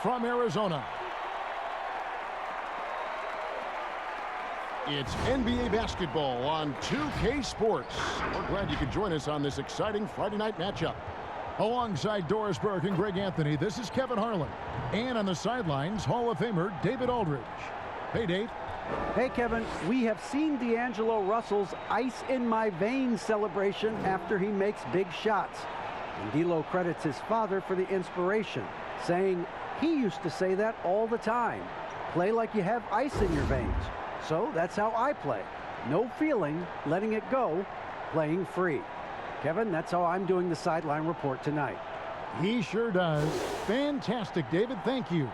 from Arizona. It's NBA basketball on 2K Sports. We're glad you could join us on this exciting Friday night matchup. Alongside Doris Burke and Greg Anthony, this is Kevin Harlan. And on the sidelines, Hall of Famer David Aldridge. Hey, Dave. Hey, Kevin. We have seen D'Angelo Russell's ice in my veins celebration after he makes big shots. And D'Lo credits his father for the inspiration, saying he used to say that all the time. Play like you have ice in your veins. So that's how I play. No feeling, letting it go, playing free. Kevin, that's how I'm doing the sideline report tonight. He sure does. Fantastic, David. Thank you.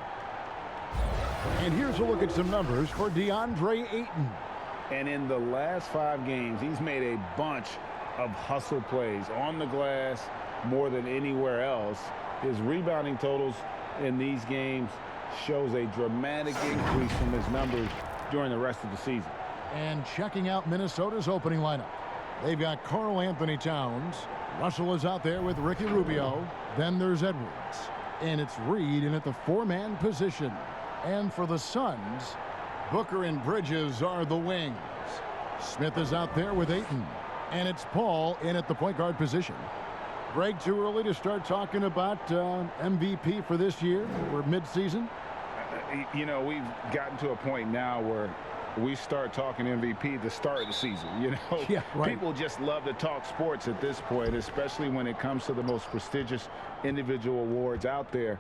And here's a look at some numbers for DeAndre Ayton. And in the last 5 games, he's made a bunch of hustle plays on the glass more than anywhere else. His rebounding totals in these games shows a dramatic increase from his numbers during the rest of the season. And checking out Minnesota's opening lineup. They've got Karl Anthony Towns. Russell is out there with Ricky Rubio. Then there's Edwards. And it's Reed in at the 4-man position. And for the Suns, Booker and Bridges are the wings. Smith is out there with Ayton. And it's Paul in at the point guard position. Greg, too early to start talking about MVP for this year? We're mid-season. You know, we've gotten to a point now where we start talking MVP at the start of the season. You know, yeah, right. People just love to talk sports at this point, especially when it comes to the most prestigious individual awards out there.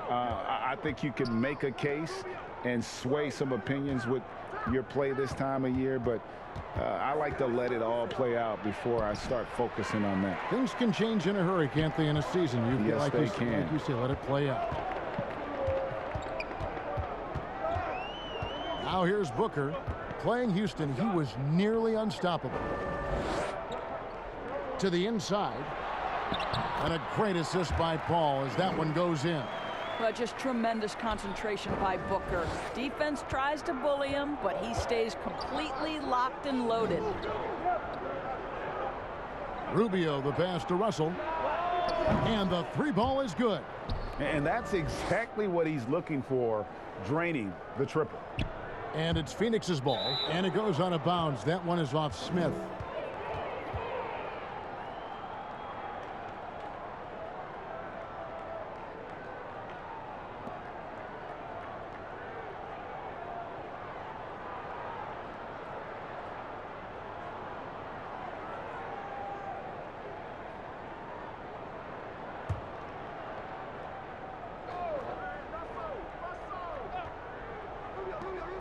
I think you can make a case and sway some opinions with your play this time of year, but I like to let it all play out before I start focusing on that. Things can change in a hurry, can't they, in a season? Yes, they can. Like you say, let it play out. Now here's Booker. Playing Houston, he was nearly unstoppable. To the inside. And a great assist by Paul as that one goes in. Well, just tremendous concentration by Booker. Defense tries to bully him, but he stays completely locked and loaded. Rubio, the pass to Russell. And the 3-ball is good. And that's exactly what he's looking for, draining the triple. And it's Phoenix's ball, and it goes out of bounds. That one is off Smith.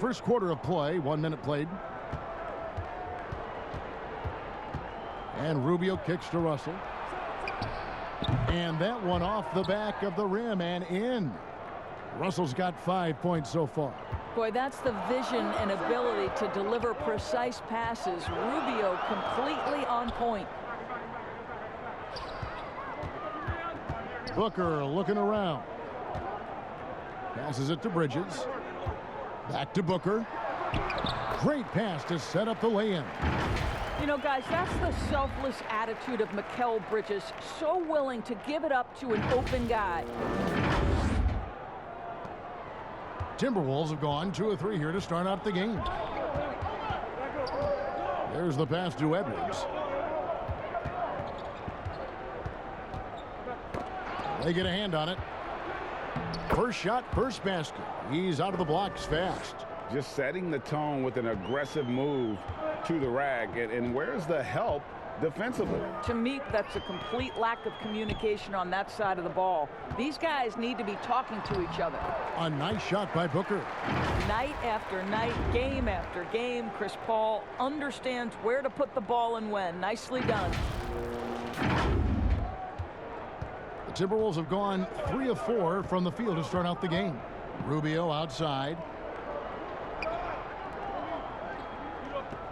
First quarter of play, 1 minute played. And Rubio kicks to Russell. And that one off the back of the rim and in. Russell's got 5 points so far. Boy, that's the vision and ability to deliver precise passes. Rubio completely on point. Booker looking around. Passes it to Bridges. Back to Booker. Great pass to set up the lay-in. You know, guys, that's the selfless attitude of Mikal Bridges. So willing to give it up to an open guy. Timberwolves have gone 2 of 3 here to start out the game. There's the pass to Edwards. They get a hand on it. First shot, first basket. He's out of the blocks fast. Just setting the tone with an aggressive move to the rack. And where's the help defensively? To me, that's a complete lack of communication on that side of the ball. These guys need to be talking to each other. A nice shot by Booker. Night after night, game after game, Chris Paul understands where to put the ball and when. Nicely done. The Timberwolves have gone 3 of 4 from the field to start out the game. Rubio outside.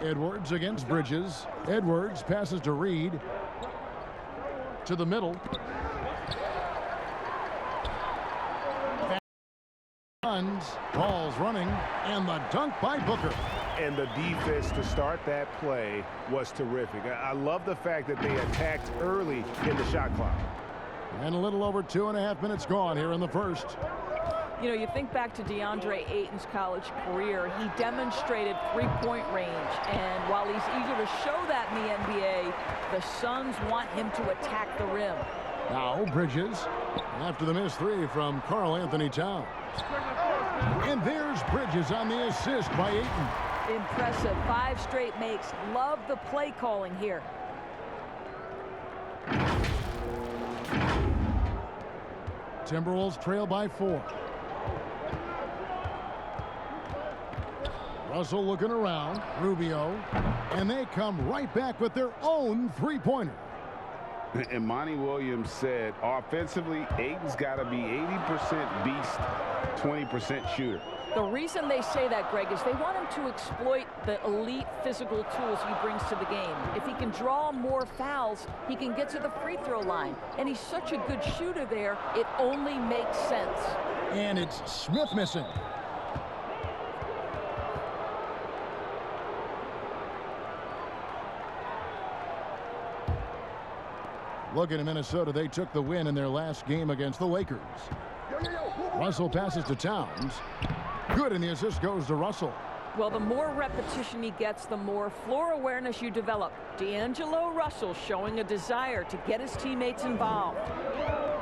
Edwards against Bridges. Edwards passes to Reed. To the middle. Paul's running, and the dunk by Booker. And the defense to start that play was terrific. I love the fact that they attacked early in the shot clock. And a little over 2.5 minutes gone here in the first. You know, you think back to DeAndre Ayton's college career, he demonstrated three-point range. And while he's eager to show that in the NBA, the Suns want him to attack the rim. Now Bridges after the missed three from Karl Anthony Towns. And there's Bridges on the assist by Ayton. Impressive. 5 straight makes. Love the play calling here. Timberwolves trail by 4. Russell looking around. Rubio. And they come right back with their own three-pointer. And Monty Williams said, offensively, Ayton's got to be 80% beast, 20% shooter. The reason they say that, Greg, is they want him to exploit the elite physical tools he brings to the game. If he can draw more fouls, he can get to the free throw line. And he's such a good shooter there, it only makes sense. And it's Smith missing. Looking at Minnesota, they took the win in their last game against the Lakers. Russell passes to Towns. Good, and the assist goes to Russell. Well, the more repetition he gets, the more floor awareness you develop. D'Angelo Russell showing a desire to get his teammates involved.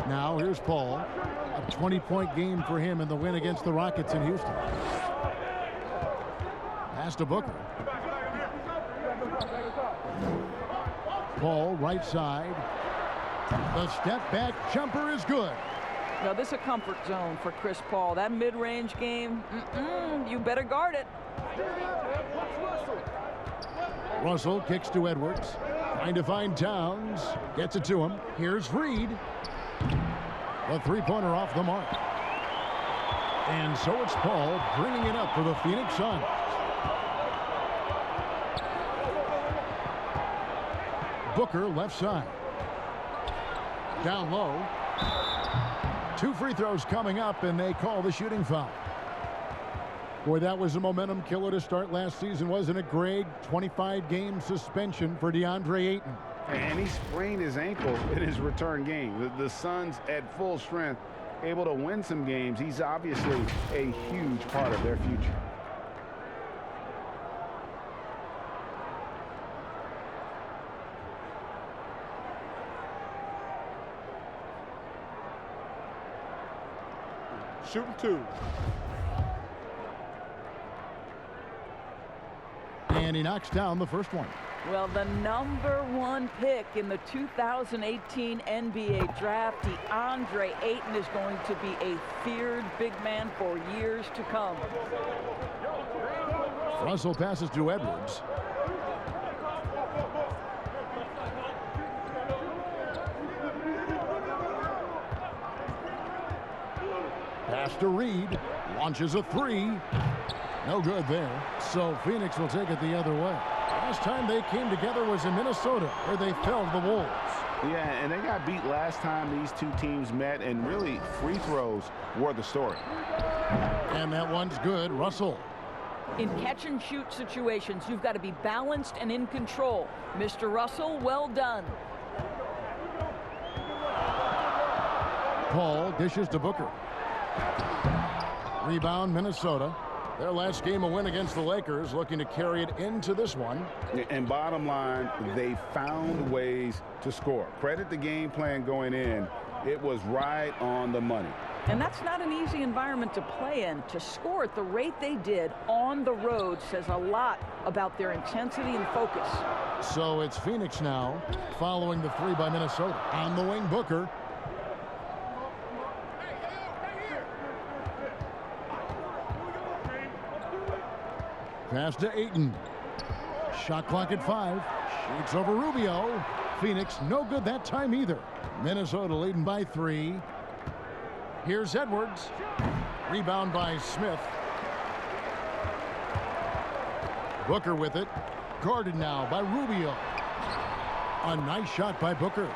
Now here's Paul. A 20-point game for him in the win against the Rockets in Houston. Pass to Booker. Paul, right side. The step back jumper is good. Now this is a comfort zone for Chris Paul. That mid-range game, you better guard it. Russell kicks to Edwards. Trying to find Towns. Gets it to him. Here's Reed. The three-pointer off the mark. And so it's Paul bringing it up for the Phoenix Suns. Booker left side. Down low. 2 free throws coming up, and they call the shooting foul. Boy, that was a momentum killer to start last season, wasn't it, Greg? 25-game suspension for DeAndre Ayton. And he sprained his ankle in his return game. The Suns at full strength, able to win some games. He's obviously a huge part of their future. Shooting 2. And he knocks down the first one. Well, the #1 pick in the 2018 NBA draft, DeAndre Ayton, is going to be a feared big man for years to come. Russell passes to Edwards. Pass to Reed. Launches a 3. No good there. So Phoenix will take it the other way. Last time they came together was in Minnesota, where they felled the Wolves. Yeah, and they got beat last time these two teams met, and really free throws were the story. And that one's good. Russell. In catch-and-shoot situations, you've got to be balanced and in control. Mr. Russell, well done. Paul dishes to Booker. Rebound, Minnesota. Their last game, a win against the Lakers, looking to carry it into this one. And bottom line, they found ways to score. Credit the game plan going in. It was right on the money. And that's not an easy environment to play in. To score at the rate they did on the road says a lot about their intensity and focus. So it's Phoenix now, following the 3 by Minnesota. On the wing, Booker. Pass to Ayton. Shot clock at 5. Shoots over Rubio. Phoenix no good that time either. Minnesota leading by 3. Here's Edwards. Rebound by Smith. Booker with it. Guarded now by Rubio. A nice shot by Booker.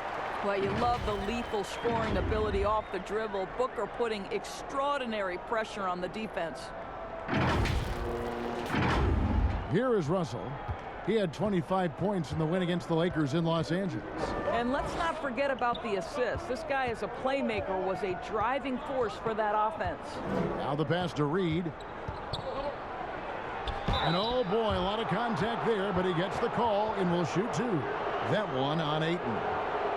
Well, you love the lethal scoring ability off the dribble. Booker putting extraordinary pressure on the defense. Here is Russell. He had 25 points in the win against the Lakers in Los Angeles. And let's not forget about the assist. This guy as a playmaker was a driving force for that offense. Now the pass to Reed. And oh boy, a lot of contact there, but he gets the call and will shoot two. That one on Ayton.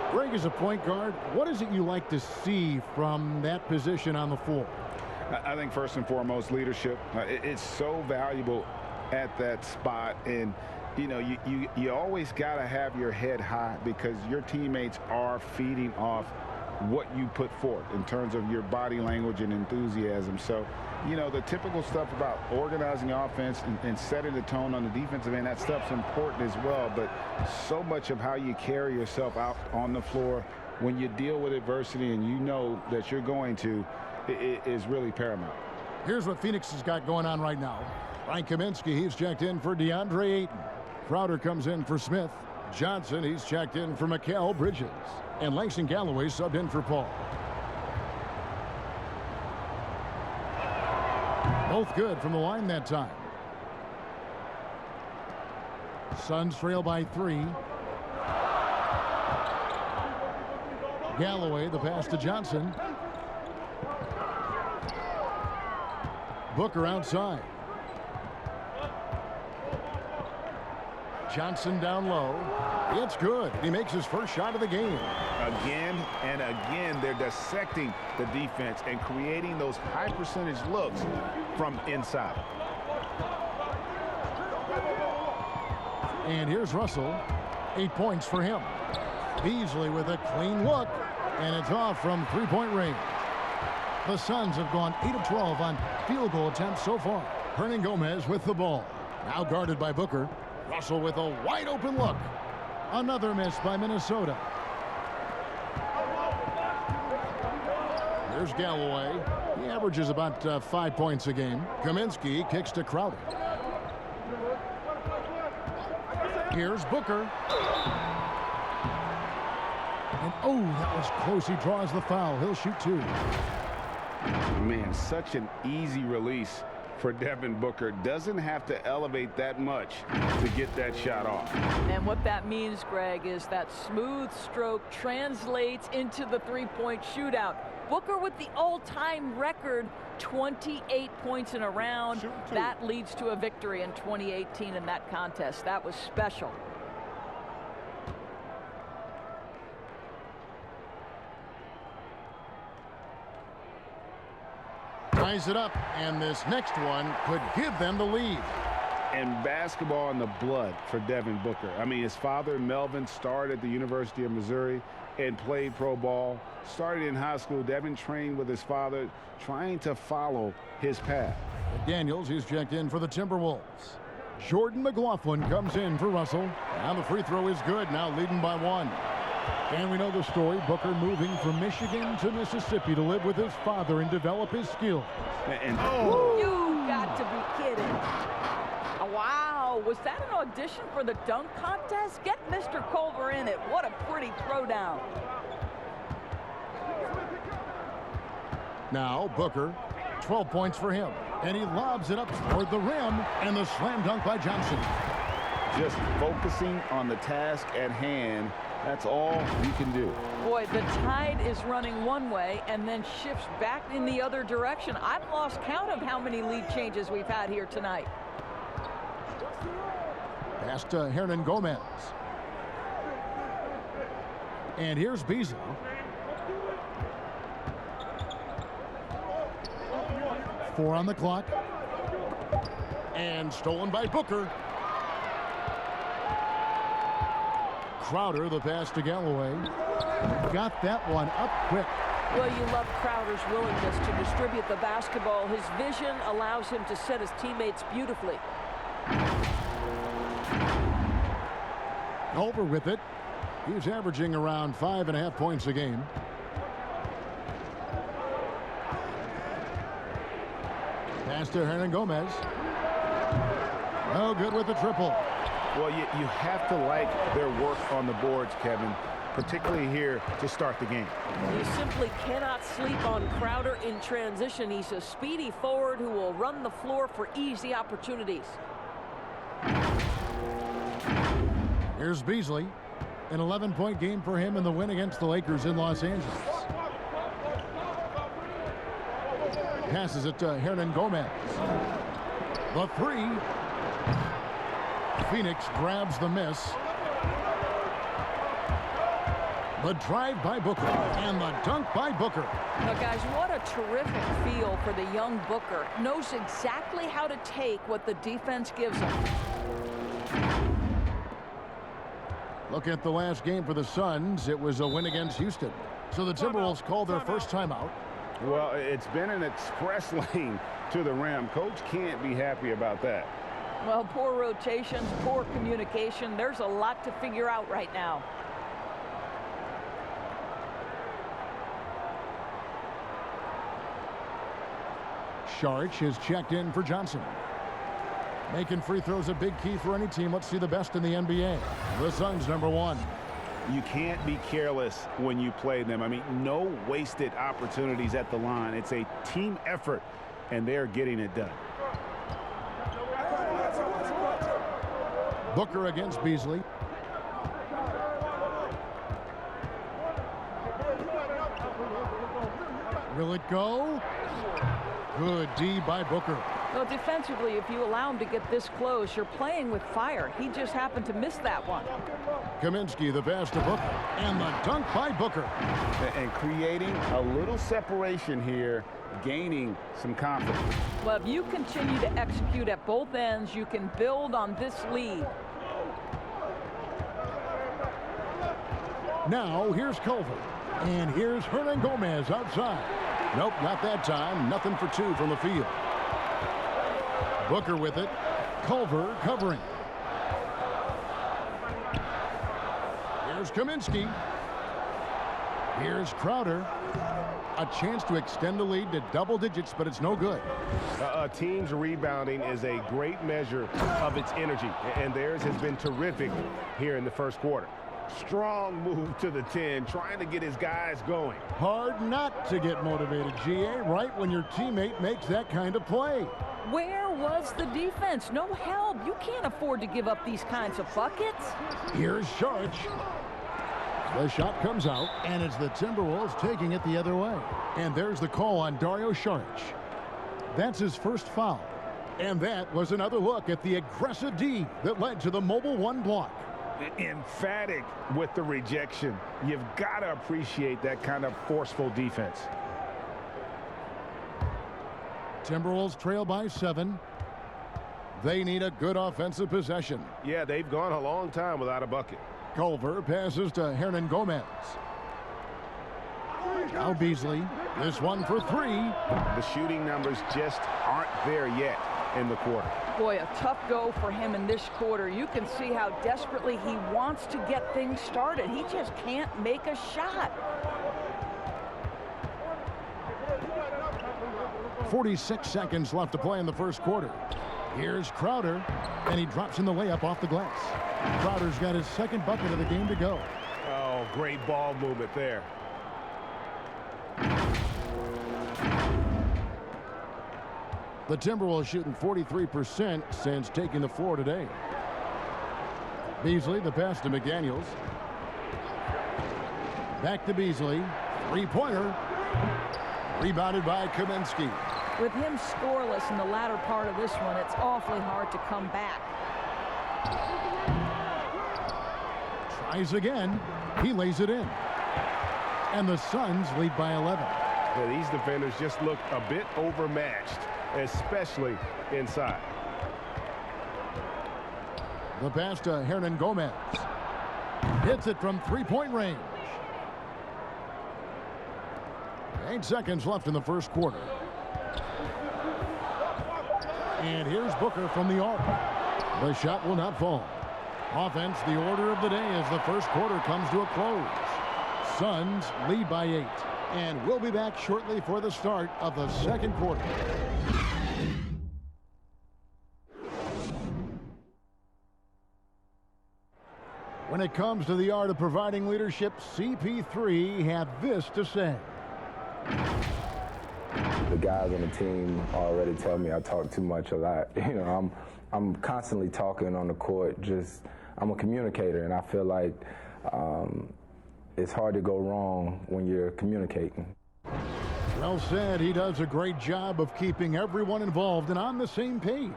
Greg, as a point guard, what is it you like to see from that position on the floor? I think first and foremost, leadership. It's so valuable at that spot. And you know, you always got to have your head high because your teammates are feeding off what you put forth in terms of your body language and enthusiasm. So, you know, the typical stuff about organizing offense and setting the tone on the defensive end, that stuff's important as well. But so much of how you carry yourself out on the floor when you deal with adversity and you know that you're going to, it is really paramount. Here's what Phoenix has got going on right now. Frank Kaminsky, he's checked in for DeAndre Ayton. Crowder comes in for Smith. Johnson, he's checked in for Mikal Bridges. And Langston Galloway subbed in for Paul. Both good from the line that time. Suns trail by 3. Galloway, the pass to Johnson. Booker outside. Johnson down low. It's good. He makes his first shot of the game. Again and again, they're dissecting the defense and creating those high percentage looks from inside. And here's Russell. 8 points for him. Beasley with a clean look, and it's off from three-point range. The Suns have gone 8 of 12 on field goal attempts so far. Hernangomez with the ball. Now guarded by Booker. Russell with a wide open look. Another miss by Minnesota. There's Galloway. He averages about 5 points a game. Kaminsky kicks to Crowder. Here's Booker. And oh, that was close. He draws the foul. He'll shoot two. Man, such an easy release for Devin Booker. Doesn't have to elevate that much to get that shot off. And what that means, Greg, is that smooth stroke translates into the three-point shootout. Booker with the all-time record, 28 points in a round. That leads to a victory in 2018 in that contest. That was special. Ties it up, and this next one could give them the lead. And basketball in the blood for Devin Booker. I mean, his father, Melvin, started at the University of Missouri and played pro ball. Started in high school. Devin trained with his father, trying to follow his path. Daniels, he's checked in for the Timberwolves. Jordan McLaughlin comes in for Russell. Now the free throw is good, now leading by 1. And we know the story. Booker moving from Michigan to Mississippi to live with his father and develop his skills. Oh! You got to be kidding. Wow, was that an audition for the dunk contest? Get Mr. Culver in it. What a pretty throwdown. Now Booker, 12 points for him. And he lobs it up toward the rim, and the slam dunk by Johnson. Just focusing on the task at hand. That's all you can do. Boy, the tide is running one way and then shifts back in the other direction. I've lost count of how many lead changes we've had here tonight. Pass to Hernangomez. And here's Beasley. Four on the clock. And stolen by Booker. Crowder, the pass to Galloway. Got that one up quick. Well, you love Crowder's willingness to distribute the basketball. His vision allows him to set his teammates beautifully. Over with it. He's averaging around 5.5 points a game. Pass to Hernangomez. No good with the triple. Well, you have to like their work on the boards, Kevin, particularly here to start the game. You simply cannot sleep on Crowder in transition. He's a speedy forward who will run the floor for easy opportunities. Here's Beasley. An 11-point game for him in the win against the Lakers in Los Angeles. Passes it to Hernan Gomez. The three. Phoenix grabs the miss. The drive by Booker and the dunk by Booker. Now, guys, what a terrific feel for the young Booker. Knows exactly how to take what the defense gives him. Look at the last game for the Suns. It was a win against Houston. So the Timberwolves called their first timeout. Well, it's been an express lane to the rim. Coach can't be happy about that. Well, poor rotations, poor communication. There's a lot to figure out right now. Saric is checked in for Johnson. Making free throws a big key for any team. Let's see the best in the NBA. The Suns, number one. You can't be careless when you play them. I mean, no wasted opportunities at the line. It's a team effort, and they're getting it done. Booker against Beasley. Will it go? Good D by Booker. Well, defensively, if you allow him to get this close, you're playing with fire. He just happened to miss that one. Kaminsky, the pass to Booker, and the dunk by Booker. And creating a little separation here, gaining some confidence. Well, if you continue to execute at both ends, you can build on this lead. Now, here's Culver. And here's Hernan Gomez outside. Nope, not that time. Nothing for two from the field. Booker with it. Culver covering. Here's Kaminsky. Here's Crowder. A chance to extend the lead to double digits, but it's no good. A team's rebounding is a great measure of its energy, and theirs has been terrific here in the first quarter. Strong move to the 10, trying to get his guys going. Hard not to get motivated, GA, right when your teammate makes that kind of play. Where was the defense? No help. You can't afford to give up these kinds of buckets. Here's Saric. The shot comes out, and it's the Timberwolves taking it the other way. And there's the call on Dario Saric. That's his first foul. And that was another look at the aggressive D that led to the mobile one block. Emphatic with the rejection. You've got to appreciate that kind of forceful defense. Timberwolves trail by 7. They need a good offensive possession. Yeah, they've gone a long time without a bucket. Culver passes to Hernan Gomez. Now Beasley. This one for 3. The shooting numbers just aren't there yet in the quarter. Boy, a tough go for him in this quarter. You can see how desperately he wants to get things started. He just can't make a shot. 46 seconds left to play in the first quarter. Here's Crowder, and he drops in the layup off the glass. Crowder's got his second bucket of the game to go. Oh, great ball movement there. The Timberwolves shooting 43% since taking the floor today. Beasley, the pass to McDaniels. Back to Beasley. Three-pointer. Rebounded by Kaminsky. With him scoreless in the latter part of this one, it's awfully hard to come back. Tries again. He lays it in. And the Suns lead by 11. Yeah, these defenders just look a bit overmatched, especially inside. The pass to Hernan Gomez. Hits it from three-point range. 8 seconds left in the first quarter. And here's Booker from the arc. The shot will not fall. Offense, the order of the day as the first quarter comes to a close. Suns lead by 8. And we'll be back shortly for the start of the second quarter. When it comes to the art of providing leadership, CP3 had this to say. The guys on the team already tell me I talk too much a lot. You know, I'm constantly talking on the court. I'm a communicator, and I feel like It's hard to go wrong when you're communicating. Well said. He does a great job of keeping everyone involved and on the same page.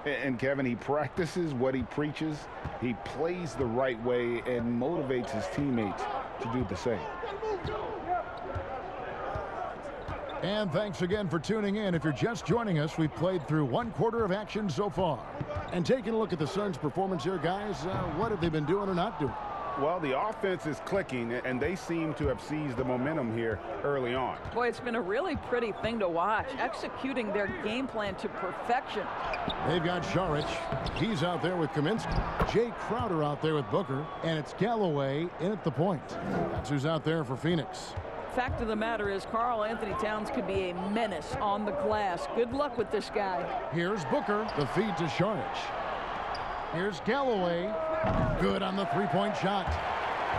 And Kevin, he practices what he preaches. He plays the right way and motivates his teammates to do the same. And thanks again for tuning in. If you're just joining us, we've played through 1/4 of action so far. And taking a look at the Suns' performance here, guys, what have they been doing or not doing? Well, the offense is clicking, and they seem to have seized the momentum here early on. Boy, it's been a really pretty thing to watch, executing their game plan to perfection. They've got Saric. He's out there with Kaminsky. Jay Crowder out there with Booker. And it's Galloway in at the point. That's who's out there for Phoenix. Fact of the matter is, Karl Anthony Towns could be a menace on the glass. Good luck with this guy. Here's Booker. The feed to Saric. Here's Galloway. Good on the three-point shot.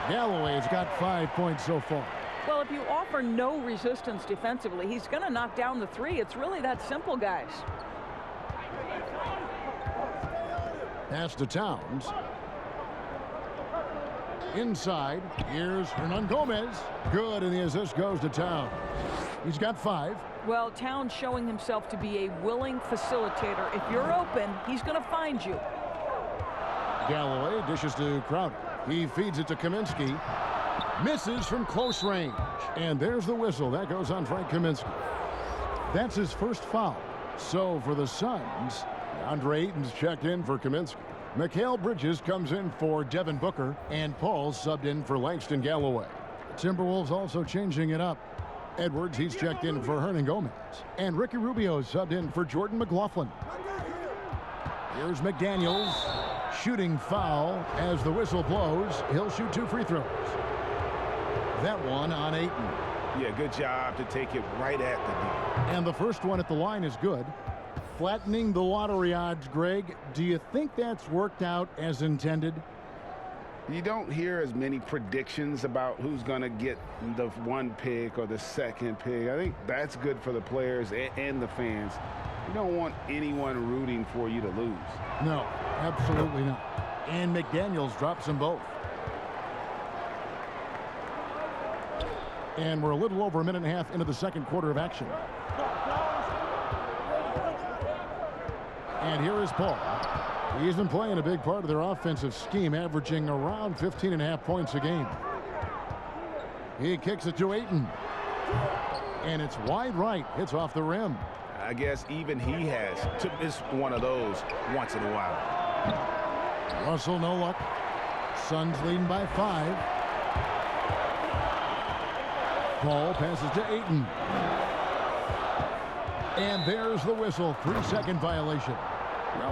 Galloway's got 5 points so far. Well, if you offer no resistance defensively, he's going to knock down the three. It's really that simple, guys. Pass to Towns. Inside, here's Hernan Gomez. Good, and the assist goes to Towns. He's got 5. Well, Towns showing himself to be a willing facilitator. If you're open, he's going to find you. Galloway dishes to Crowder. He feeds it to Kaminsky. Misses from close range. And there's the whistle. That goes on Frank Kaminsky. That's his first foul. So for the Suns, Andre Ayton's checked in for Kaminsky. Mikal Bridges comes in for Devin Booker. And Paul subbed in for Langston Galloway. The Timberwolves also changing it up. Edwards, he's checked in for Hernan Gomez. And Ricky Rubio subbed in for Jordan McLaughlin. Here's McDaniels. Shooting foul as the whistle blows. He'll shoot 2 free throws. That one on Ayton. Yeah, good job to take it right at the D. And the first one at the line is good. Flattening the lottery odds, Greg. Do you think that's worked out as intended? You don't hear as many predictions about who's going to get the 1 pick or the 2nd pick. I think that's good for the players and the fans. You don't want anyone rooting for you to lose. No, absolutely not. And McDaniels drops them both. And we're a little over a minute and a half into the second quarter of action. And here is Paul. He's been playing a big part of their offensive scheme, averaging around 15.5 points a game. He kicks it to Ayton. And it's wide right. Hits off the rim. I guess even he has to miss one of those once in a while. Russell, no luck. Suns leading by 5. Paul passes to Ayton. And there's the whistle. 3-second violation.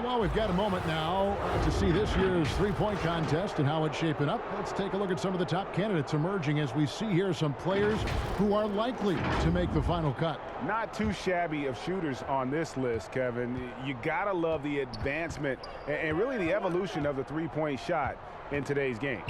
Well, we've got a moment now to see this year's three-point contest and how it's shaping up. Let's take a look at some of the top candidates emerging as we see here some players who are likely to make the final cut. Not too shabby of shooters on this list, Kevin. You got to love the advancement and really the evolution of the three-point shot in today's game.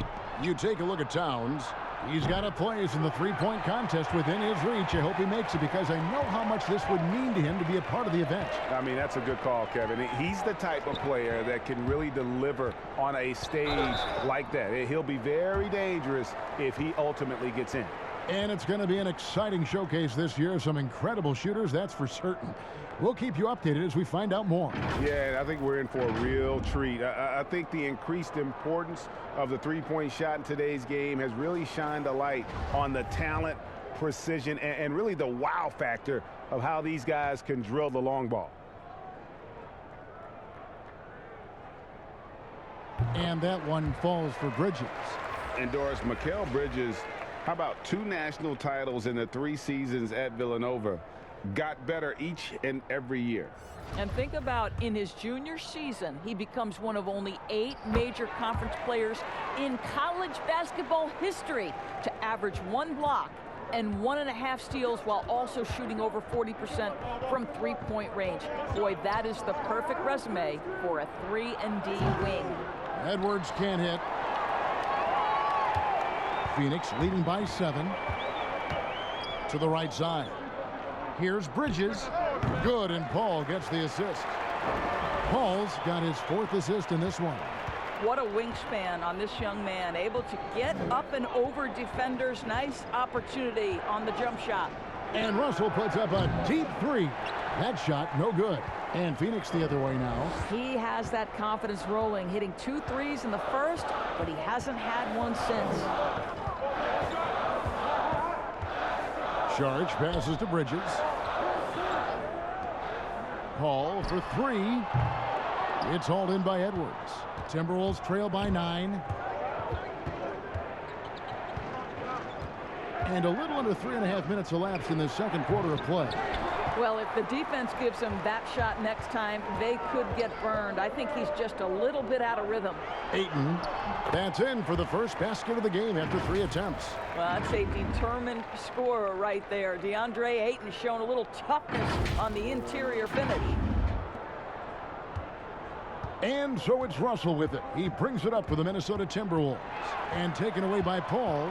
You take a look at Towns. He's got a place in the three-point contest within his reach. I hope he makes it because I know how much this would mean to him to be a part of the event. I mean, that's a good call, Kevin. He's the type of player that can really deliver on a stage like that. He'll be very dangerous if he ultimately gets in. And it's going to be an exciting showcase this year. Some incredible shooters, that's for certain. We'll keep you updated as we find out more. Yeah, I think we're in for a real treat. I think the increased importance of the three-point shot in today's game has really shined a light on the talent, precision, and really the wow factor of how these guys can drill the long ball. And that one falls for Bridges. And Doris, Mikal Bridges, how about 2 national titles in the 3 seasons at Villanova? Got better each and every year. And think about in his junior season, he becomes one of only 8 major conference players in college basketball history to average 1 block and 1.5 steals while also shooting over 40% from three-point range. Boy, that is the perfect resume for a 3-and-D wing. Edwards can't hit. Phoenix leading by 7. To the right side. Here's Bridges. Good, and Paul gets the assist. Paul's got his 4th assist in this one. What a wingspan on this young man, able to get up and over defenders. Nice opportunity on the jump shot. And Russell puts up a deep three. That shot, no good. And Phoenix the other way now. He has that confidence rolling, hitting 2 threes in the first, but he hasn't had one since. Sharge passes to Bridges. Paul for 3. It's hauled in by Edwards. Timberwolves trail by 9. And a little under 3.5 minutes elapsed in the second quarter of play. Well, if the defense gives him that shot next time, they could get burned. I think he's just a little bit out of rhythm. Ayton. That's in for the first basket of the game after 3 attempts. Well, that's a determined scorer right there. DeAndre Ayton showing a little toughness on the interior finish. And so it's Russell with it. He brings it up for the Minnesota Timberwolves. And taken away by Paul.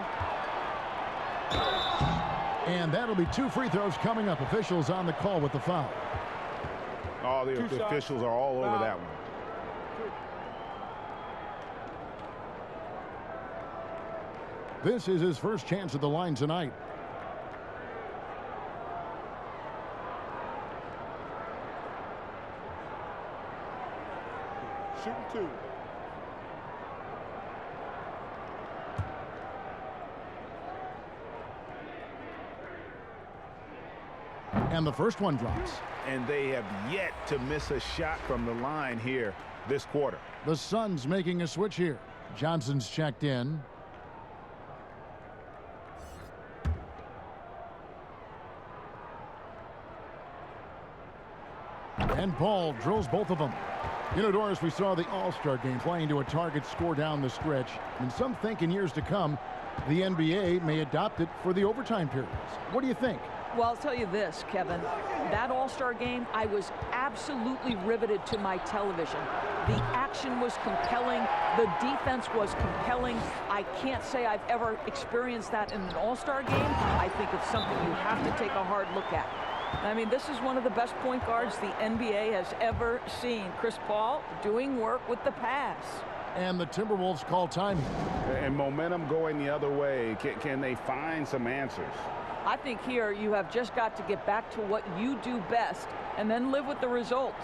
And that'll be 2 free throws coming up. Officials on the call with the foul. Oh, the officials are all over that one. This is his first chance at the line tonight. Shooting 2. And the first one drops. And they have yet to miss a shot from the line here this quarter. The Suns making a switch here. Johnson's checked in. And Paul drills both of them. You know, Doris, we saw the All-Star game playing to a target score down the stretch. And some think in years to come, the NBA may adopt it for the overtime periods. What do you think? Well, I'll tell you this, Kevin. That All-Star game, I was absolutely riveted to my television. The action was compelling. The defense was compelling. I can't say I've ever experienced that in an All-Star game. I think it's something you have to take a hard look at. I mean, this is one of the best point guards the NBA has ever seen. Chris Paul doing work with the pass. And the Timberwolves call time. And momentum going the other way. Can they find some answers? I think here you have just got to get back to what you do best and then live with the results.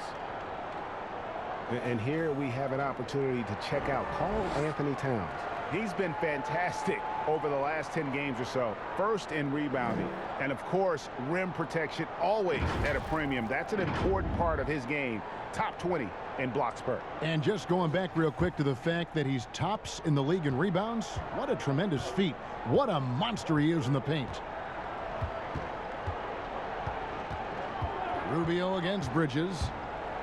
And here we have an opportunity to check out Karl Anthony Towns. He's been fantastic over the last 10 games or so. First in rebounding. And, of course, rim protection always at a premium. That's an important part of his game. Top 20 in blocks per. And just going back real quick to the fact that he's tops in the league in rebounds. What a tremendous feat. What a monster he is in the paint. Rubio against Bridges.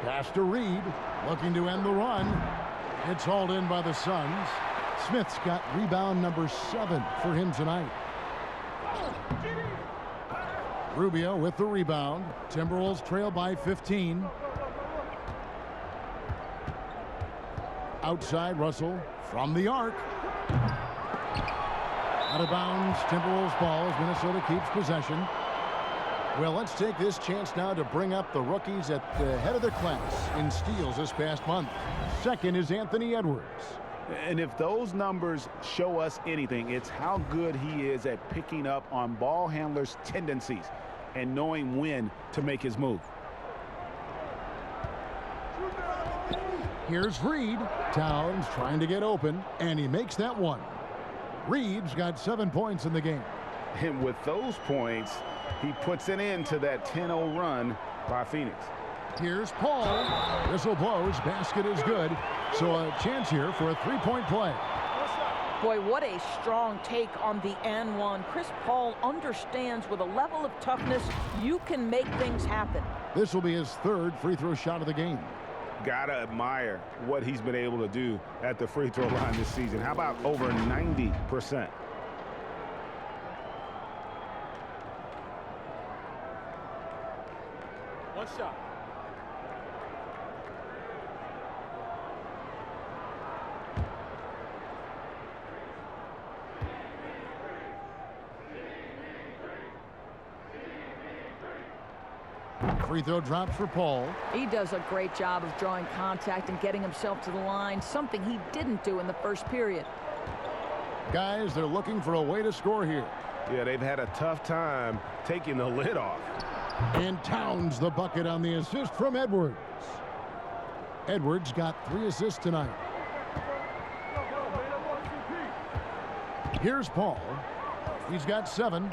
Pass to Reed. Looking to end the run. It's hauled in by the Suns. Smith's got rebound number 7 for him tonight. Rubio with the rebound. Timberwolves trail by 15. Outside Russell from the arc. Out of bounds. Timberwolves ball as Minnesota keeps possession. Well, let's take this chance now to bring up the rookies at the head of their class in steals this past month. Second is Anthony Edwards. And if those numbers show us anything, it's how good he is at picking up on ball handlers' tendencies and knowing when to make his move. Here's Reed. Towns trying to get open, and he makes that one. Reed's got 7 points in the game. And with those points, he puts an end to that 10-0 run by Phoenix. Here's Paul. Whistle blows. Basket is good. So a chance here for a three-point play. Boy, what a strong take on the N1. Chris Paul understands with a level of toughness, you can make things happen. This will be his 3rd free throw shot of the game. Gotta admire what he's been able to do at the free throw line this season. How about over 90%? One shot. Free throw drops for Paul. He does a great job of drawing contact and getting himself to the line, something he didn't do in the first period. Guys, they're looking for a way to score here. Yeah, they've had a tough time taking the lid off. And Towns the bucket on the assist from Edwards. Edwards got 3 assists tonight. Here's Paul. He's got 7.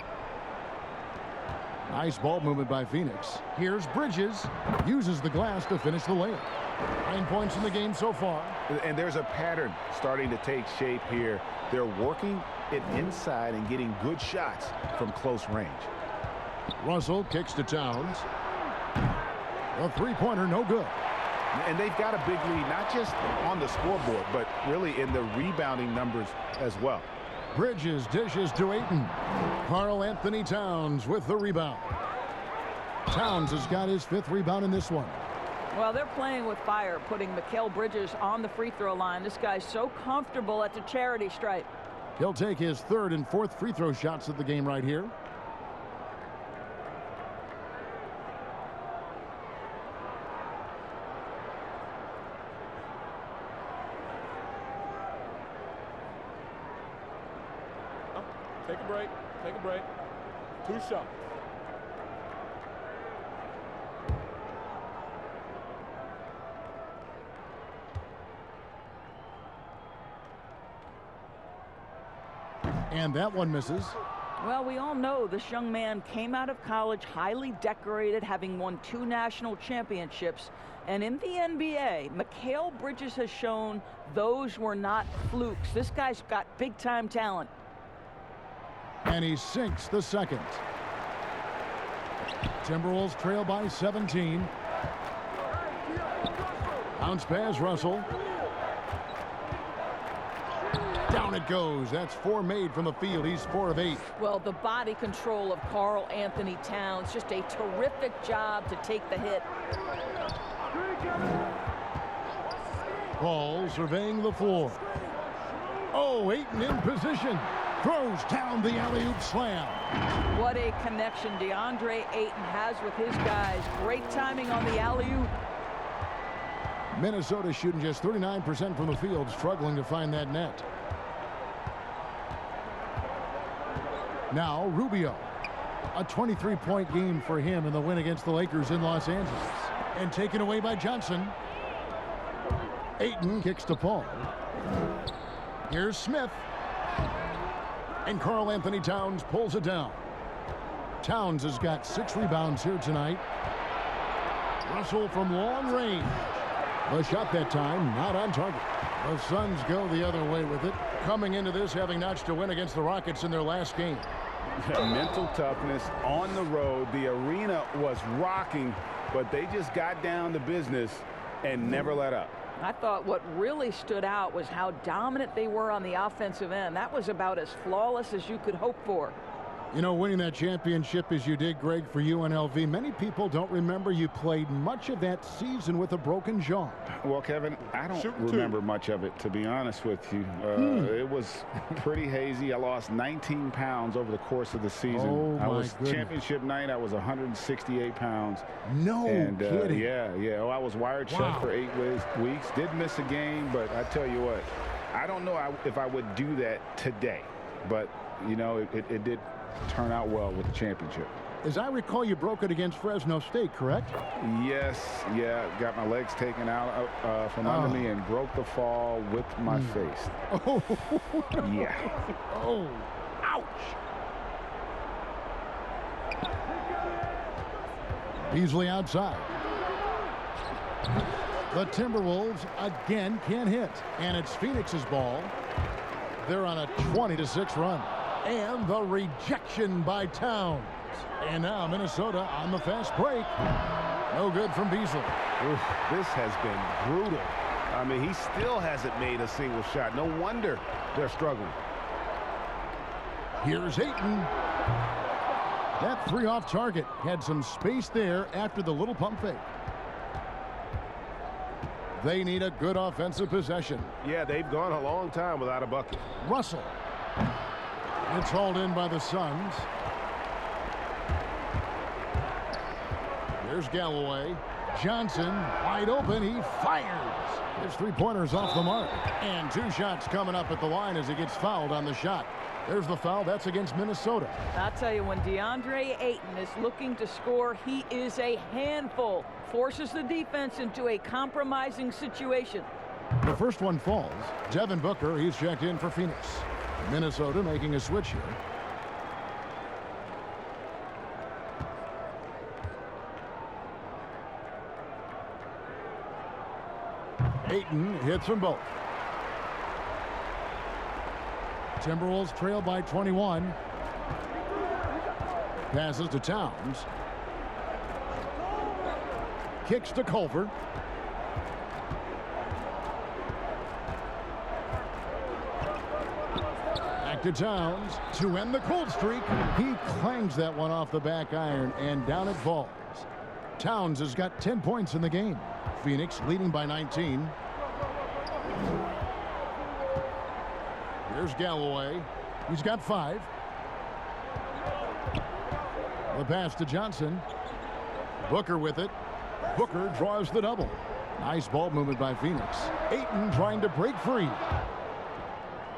Nice ball movement by Phoenix. Here's Bridges. Uses the glass to finish the layup. 9 points in the game so far. And there's a pattern starting to take shape here. They're working it inside and getting good shots from close range. Russell kicks to Towns. A three-pointer, no good. And they've got a big lead, not just on the scoreboard, but really in the rebounding numbers as well. Bridges dishes to Ayton. Karl Anthony Towns with the rebound. Towns has got his 5th rebound in this one. Well, they're playing with fire, putting Mikal Bridges on the free throw line. This guy's so comfortable at the charity stripe. He'll take his 3rd and 4th free throw shots of the game right here. Take a break. Take a break. 2 shots. And that one misses. Well, we all know this young man came out of college highly decorated, having won 2 national championships. And in the NBA, Mikal Bridges has shown those were not flukes. This guy's got big-time talent. And he sinks the 2nd. Timberwolves trail by 17. Bounce pass, Russell. Down it goes. That's 4 made from the field. He's 4 of 8. Well, the body control of Karl Anthony Towns, just a terrific job to take the hit. Paul surveying the floor. Oh, Ayton in position. Throws down the alley-oop slam. What a connection DeAndre Ayton has with his guys. Great timing on the alley-oop. Minnesota shooting just 39% from the field, struggling to find that net. Now Rubio. A 23-point game for him in the win against the Lakers in Los Angeles. And taken away by Johnson. Ayton kicks to Paul. Here's Smith. And Karl Anthony Towns pulls it down. Towns has got 6 rebounds here tonight. Russell from long range. The shot that time not on target. The Suns go the other way with it. Coming into this having notched a win against the Rockets in their last game. Mental toughness on the road. The arena was rocking, but they just got down to business and never let up. I thought what really stood out was how dominant they were on the offensive end. That was about as flawless as you could hope for. You know, winning that championship as you did, Greg, for UNLV, many people don't remember you played much of that season with a broken jaw. Well, Kevin, I don't remember much of it, to be honest with you. It was pretty hazy. I lost 19 pounds over the course of the season. Oh, I was goodness. Championship night, I was 168 pounds. No kidding. Yeah. Oh, I was wired shut for 8 weeks. Did miss a game, but I tell you what, I don't know if I would do that today. But, you know, it did turn out well with the championship. As I recall, you broke it against Fresno State, correct? Yes, got my legs taken out from under me and broke the fall with my face. Oh, yeah. Oh, ouch. Beasley outside. The Timberwolves again can't hit, and it's Phoenix's ball. They're on a 20-6 run. And the rejection by Towns. And now Minnesota on the fast break. No good from Beasley. Oof, this has been brutal. I mean, he still hasn't made a single shot. No wonder they're struggling. Here's Ayton. That 3 off target. Had some space there after the little pump fake. They need a good offensive possession. Yeah, they've gone a long time without a bucket. Russell. It's hauled in by the Suns. Here's Galloway. Johnson wide open. He fires. His three-pointers off the mark. And 2 shots coming up at the line as he gets fouled on the shot. There's the foul. That's against Minnesota. I'll tell you, when DeAndre Ayton is looking to score, he is a handful. Forces the defense into a compromising situation. The first one falls. Devin Booker, he's checked in for Phoenix. Minnesota making a switch here. Ayton hits them both. Timberwolves trail by 21. Passes to Towns. Kicks to Culver. Back to Towns to end the cold streak. He clangs that one off the back iron and down it falls. Towns has got 10 points in the game. Phoenix leading by 19. Here's Galloway. He's got 5. The pass to Johnson. Booker with it. Booker draws the double. Nice ball movement by Phoenix. Ayton trying to break free.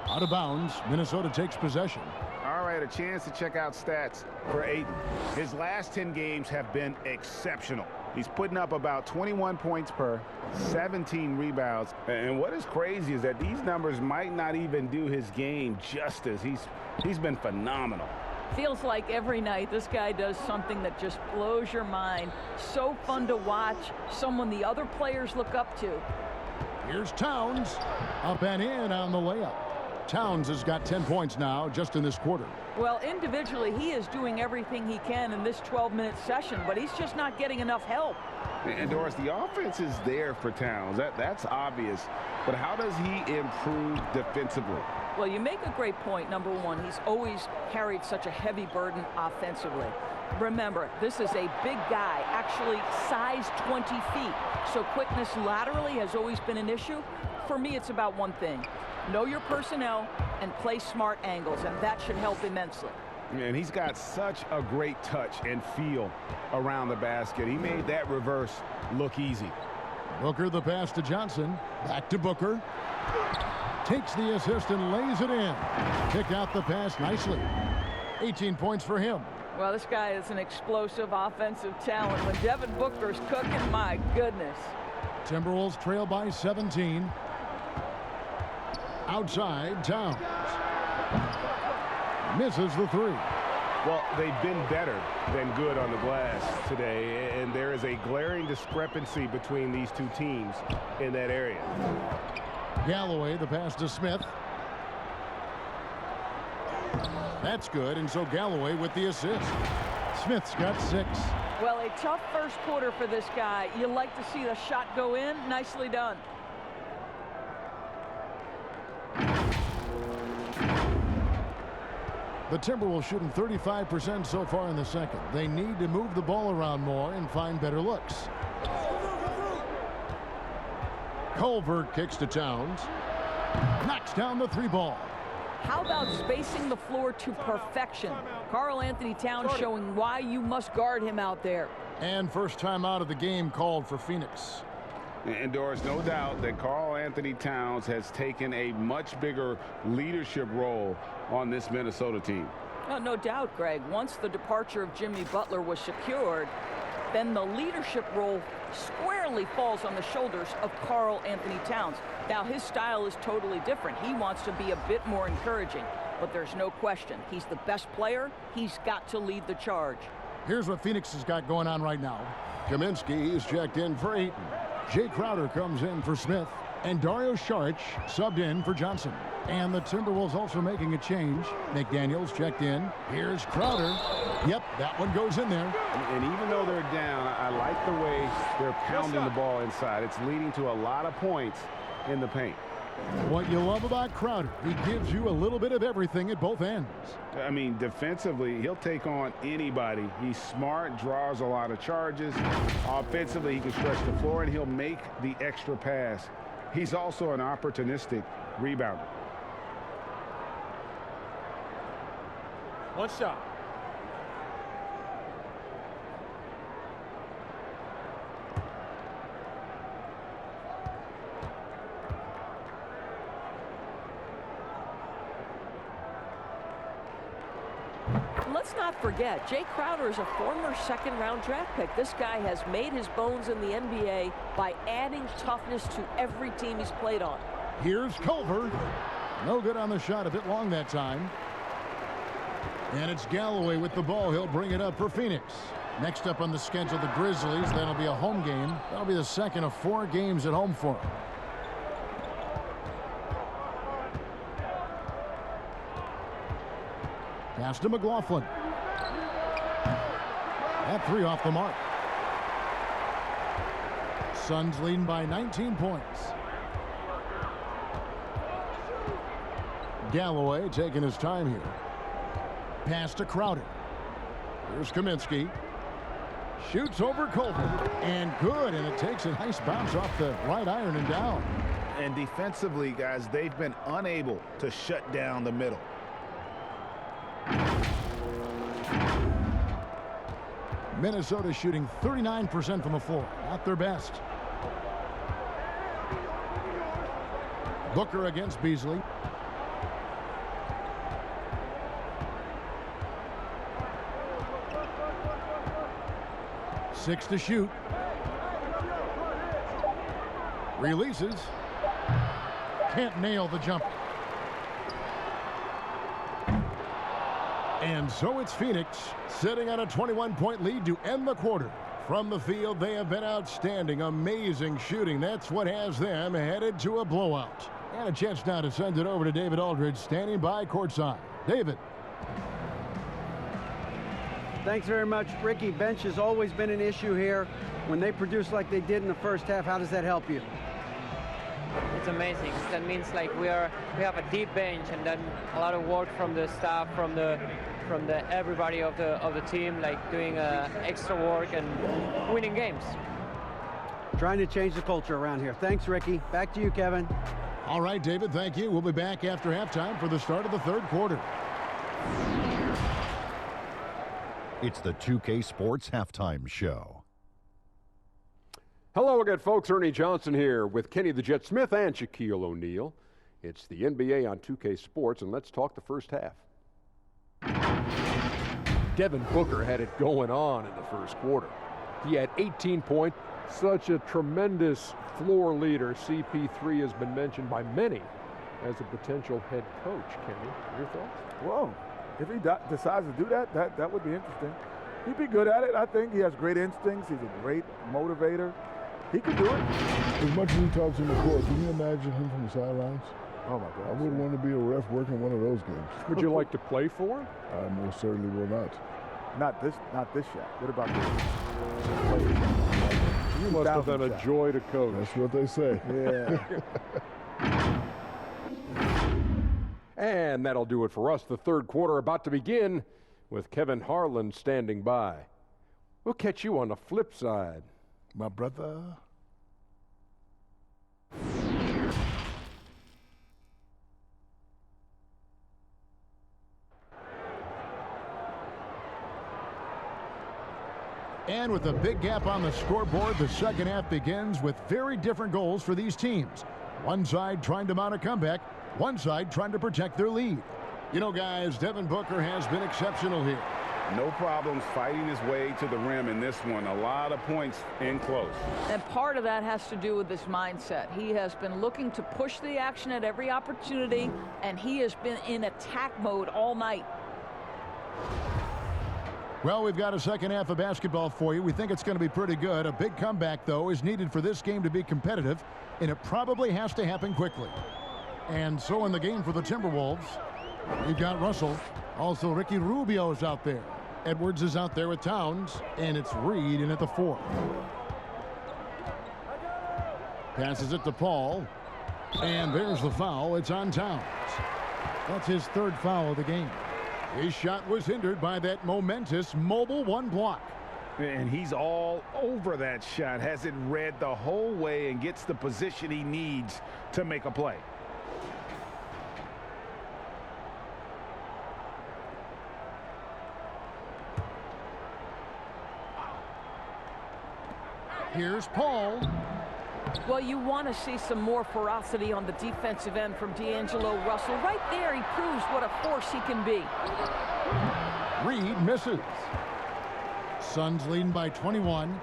Out of bounds. Minnesota takes possession. All right, a chance to check out stats for Ayton. His last 10 games have been exceptional. He's putting up about 21 points per, 17 rebounds. And what is crazy is that these numbers might not even do his game justice. He's been phenomenal. Feels like every night this guy does something that just blows your mind. So fun to watch. Someone the other players look up to. Here's Towns. Up and in on the layup. Towns has got 10 points now just in this quarter. Well, individually, he is doing everything he can in this 12-minute session, but he's just not getting enough help. And Doris, the offense is there for Towns. That's obvious. But how does he improve defensively? Well, you make a great point. Number one, he's always carried such a heavy burden offensively. Remember, this is a big guy, actually size 20 feet. So quickness laterally has always been an issue. For me, it's about one thing. Know your personnel and play smart angles, and that should help immensely. And he's got such a great touch and feel around the basket. He made that reverse look easy. Booker the pass to Johnson. Back to Booker. Takes the assist and lays it in. Kick out the pass nicely. 18 points for him. Well, this guy is an explosive offensive talent. When Devin Booker's cooking, my goodness. Timberwolves trail by 17. Outside, Towns. Misses the 3. Well, they've been better than good on the glass today, and there is a glaring discrepancy between these two teams in that area. Galloway, the pass to Smith. That's good, and so Galloway with the assist. Smith's got 6. Well, a tough first quarter for this guy. You like to see the shot go in. Nicely done. The Timberwolves shooting 35% so far in the second. They need to move the ball around more and find better looks. Culver kicks to Towns. Knocks down the 3 ball. How about spacing the floor to perfection? Karl Anthony Towns showing why you must guard him out there. And first time out of the game called for Phoenix. And Doris, no doubt that Karl Anthony Towns has taken a much bigger leadership role on this Minnesota team. Oh, no doubt, Greg. Once the departure of Jimmy Butler was secured, then the leadership role squarely falls on the shoulders of Karl Anthony Towns. Now, his style is totally different. He wants to be a bit more encouraging, but there's no question. He's the best player. He's got to lead the charge. Here's what Phoenix has got going on right now. Kaminsky is checked in for Ayton. Jay Crowder comes in for Smith. And Dario Saric subbed in for Johnson. And the Timberwolves also making a change. McDaniels checked in. Here's Crowder. Yep, that one goes in there. And even though they're down, I like the way they're pounding the ball inside. It's leading to a lot of points in the paint. What you love about Crowder, he gives you a little bit of everything at both ends. I mean, defensively, he'll take on anybody. He's smart, draws a lot of charges. Offensively, he can stretch the floor, and he'll make the extra pass. He's also an opportunistic rebounder. One shot. let's not forget, Jay Crowder is a former second-round draft pick. This guy has made his bones in the NBA by adding toughness to every team he's played on. Here's Culver. No good on the shot, a bit long that time. And it's Galloway with the ball. He'll bring it up for Phoenix. Next up on the schedule, the Grizzlies. That'll be a home game. That'll be the second of 4 games at home for them. Pass to McLaughlin. That 3 off the mark. Suns leading by 19 points. Galloway taking his time here. Pass to Crowder. Here's Kaminsky. Shoots over Culver. And good. And it takes a nice bounce off the right iron and down. And defensively, guys, they've been unable to shut down the middle. Minnesota shooting 39% from the floor. Not their best. Booker against Beasley. Six to shoot. Releases. Can't nail the jumper. And so it's Phoenix sitting on a 21-point lead to end the quarter. From the field, they have been outstanding. Amazing shooting. That's what has them headed to a blowout. And a chance now to send it over to David Aldridge, standing by courtside. David. Thanks very much, Ricky. Bench has always been an issue here. When they produce like they did in the first half, how does that help you? It's amazing. That means like we have a deep bench, and then a lot of work from the staff, from the everybody of the team, like doing extra work and winning games. Trying to change the culture around here. Thanks, Ricky. Back to you, Kevin. All right, David, thank you. We'll be back after halftime for the start of the third quarter. It's the 2K Sports Halftime Show. Hello again, folks. Ernie Johnson here with Kenny the Jet Smith and Shaquille O'Neal. It's the NBA on 2K Sports, and let's talk the first half. Devin Booker had it going on in the first quarter. He had 18 points. Such a tremendous floor leader. CP3 has been mentioned by many as a potential head coach. Kenny, your thoughts? Whoa. If he decides to do that, that would be interesting. He'd be good at it. I think he has great instincts. He's a great motivator. He could do it. As much as he talks in the court, can you imagine him from the sidelines? Oh, my God. I wouldn't want to be a ref working one of those games. Would you like to play for him? I most certainly will not. Not this shot. What about this? You must have been a joy to coach. That's what they say. Yeah. And that'll do it for us. The third quarter about to begin with Kevin Harlan standing by. We'll catch you on the flip side. My brother. And with a big gap on the scoreboard, the second half begins with very different goals for these teams. One side trying to mount a comeback, one side trying to protect their lead. You know, guys, Devin Booker has been exceptional here. No problems fighting his way to the rim in this one. A lot of points in close. And part of that has to do with his mindset. He has been looking to push the action at every opportunity, and he has been in attack mode all night. Well, we've got a second half of basketball for you. We think it's going to be pretty good. A big comeback, though, is needed for this game to be competitive, and it probably has to happen quickly. And so in the game for the Timberwolves, we've got Russell. Also, Ricky Rubio is out there. Edwards is out there with Towns, and it's Reed in at the 4. Passes it to Paul, and there's the foul. It's on Towns. That's his third foul of the game. His shot was hindered by that momentous mobile one block. And he's all over that shot, has it read the whole way and gets the position he needs to make a play. Here's Paul. Well, you want to see some more ferocity on the defensive end from D'Angelo Russell. Right there, he proves what a force he can be. Reed misses. Suns leading by 21.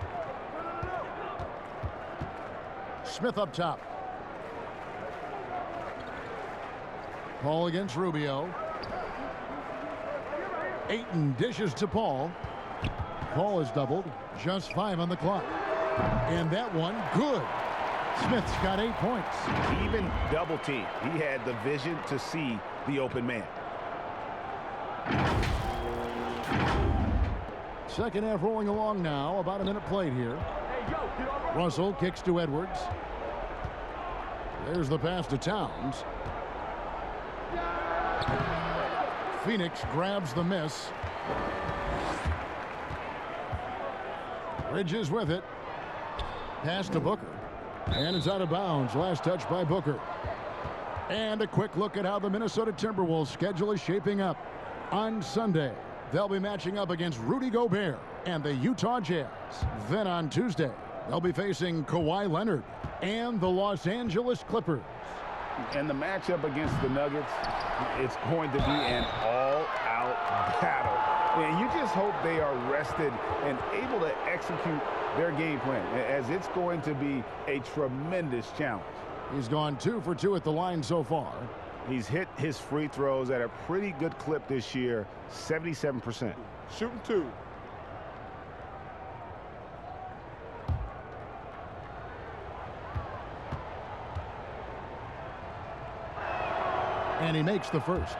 Smith up top. Paul against Rubio. Ayton dishes to Paul. Paul is doubled. Just 5 on the clock. And that one, good. Smith's got 8 points. Even double team. He had the vision to see the open man. Second half rolling along now. About a minute played here. Russell kicks to Edwards. There's the pass to Towns. Phoenix grabs the miss. Bridges with it. Pass to Booker. And it's out of bounds. Last touch by Booker. And a quick look at how the Minnesota Timberwolves schedule is shaping up. On Sunday, they'll be matching up against Rudy Gobert and the Utah Jazz. Then on Tuesday, they'll be facing Kawhi Leonard and the Los Angeles Clippers. And the matchup against the Nuggets, it's going to be an all-out battle. And you just hope they are rested and able to execute their game plan, as it's going to be a tremendous challenge. He's gone 2 for 2 at the line so far. He's hit his free throws at a pretty good clip this year, 77%. Shooting 2. And he makes the first.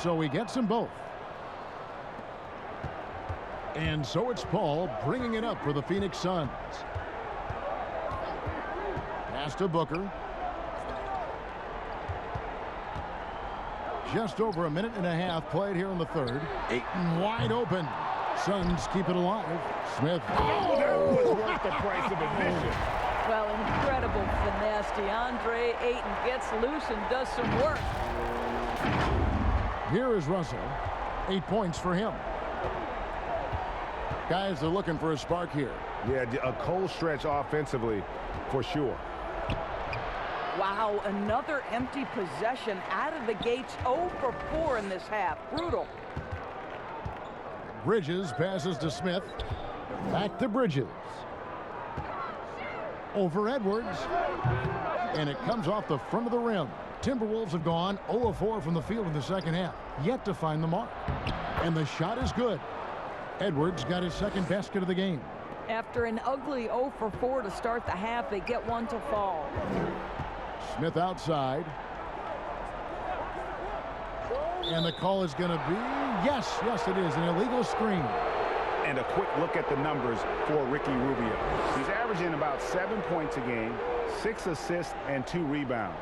So he gets them both. And so it's Paul bringing it up for the Phoenix Suns. Pass to Booker. Just over a minute and a half played here in the third. Ayton wide open. Suns keep it alive. Smith. Oh, that was worth the price of admission. Well, incredible finesse. DeAndre Ayton gets loose and does some work. Here is Russell. 8 points for him. Guys are looking for a spark here. Yeah, a cold stretch offensively for sure. Wow, another empty possession out of the gates. 0 for 4 in this half. Brutal. Bridges passes to Smith. Back to Bridges. Over Edwards. And it comes off the front of the rim. Timberwolves have gone 0 of 4 from the field in the second half. Yet to find the mark. And the shot is good. Edwards got his second basket of the game. After an ugly 0 for 4 to start the half, they get one to fall. Smith outside. And the call is going to be, yes, it is, an illegal screen. And a quick look at the numbers for Ricky Rubio. He's averaging about 7 points a game, 6 assists, and 2 rebounds.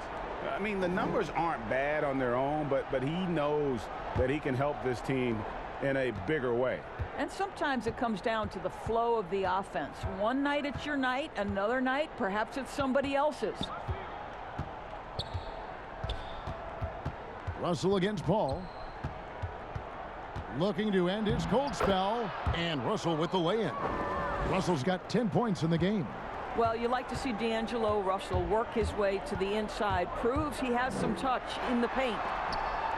I mean, the numbers aren't bad on their own, but he knows that he can help this team in a bigger way. And sometimes it comes down to the flow of the offense. One night it's your night, another night perhaps it's somebody else's. Russell against Paul. Looking to end his cold spell. And Russell with the lay-in. Russell's got 10 points in the game. Well, you like to see D'Angelo Russell work his way to the inside. Proves he has some touch in the paint.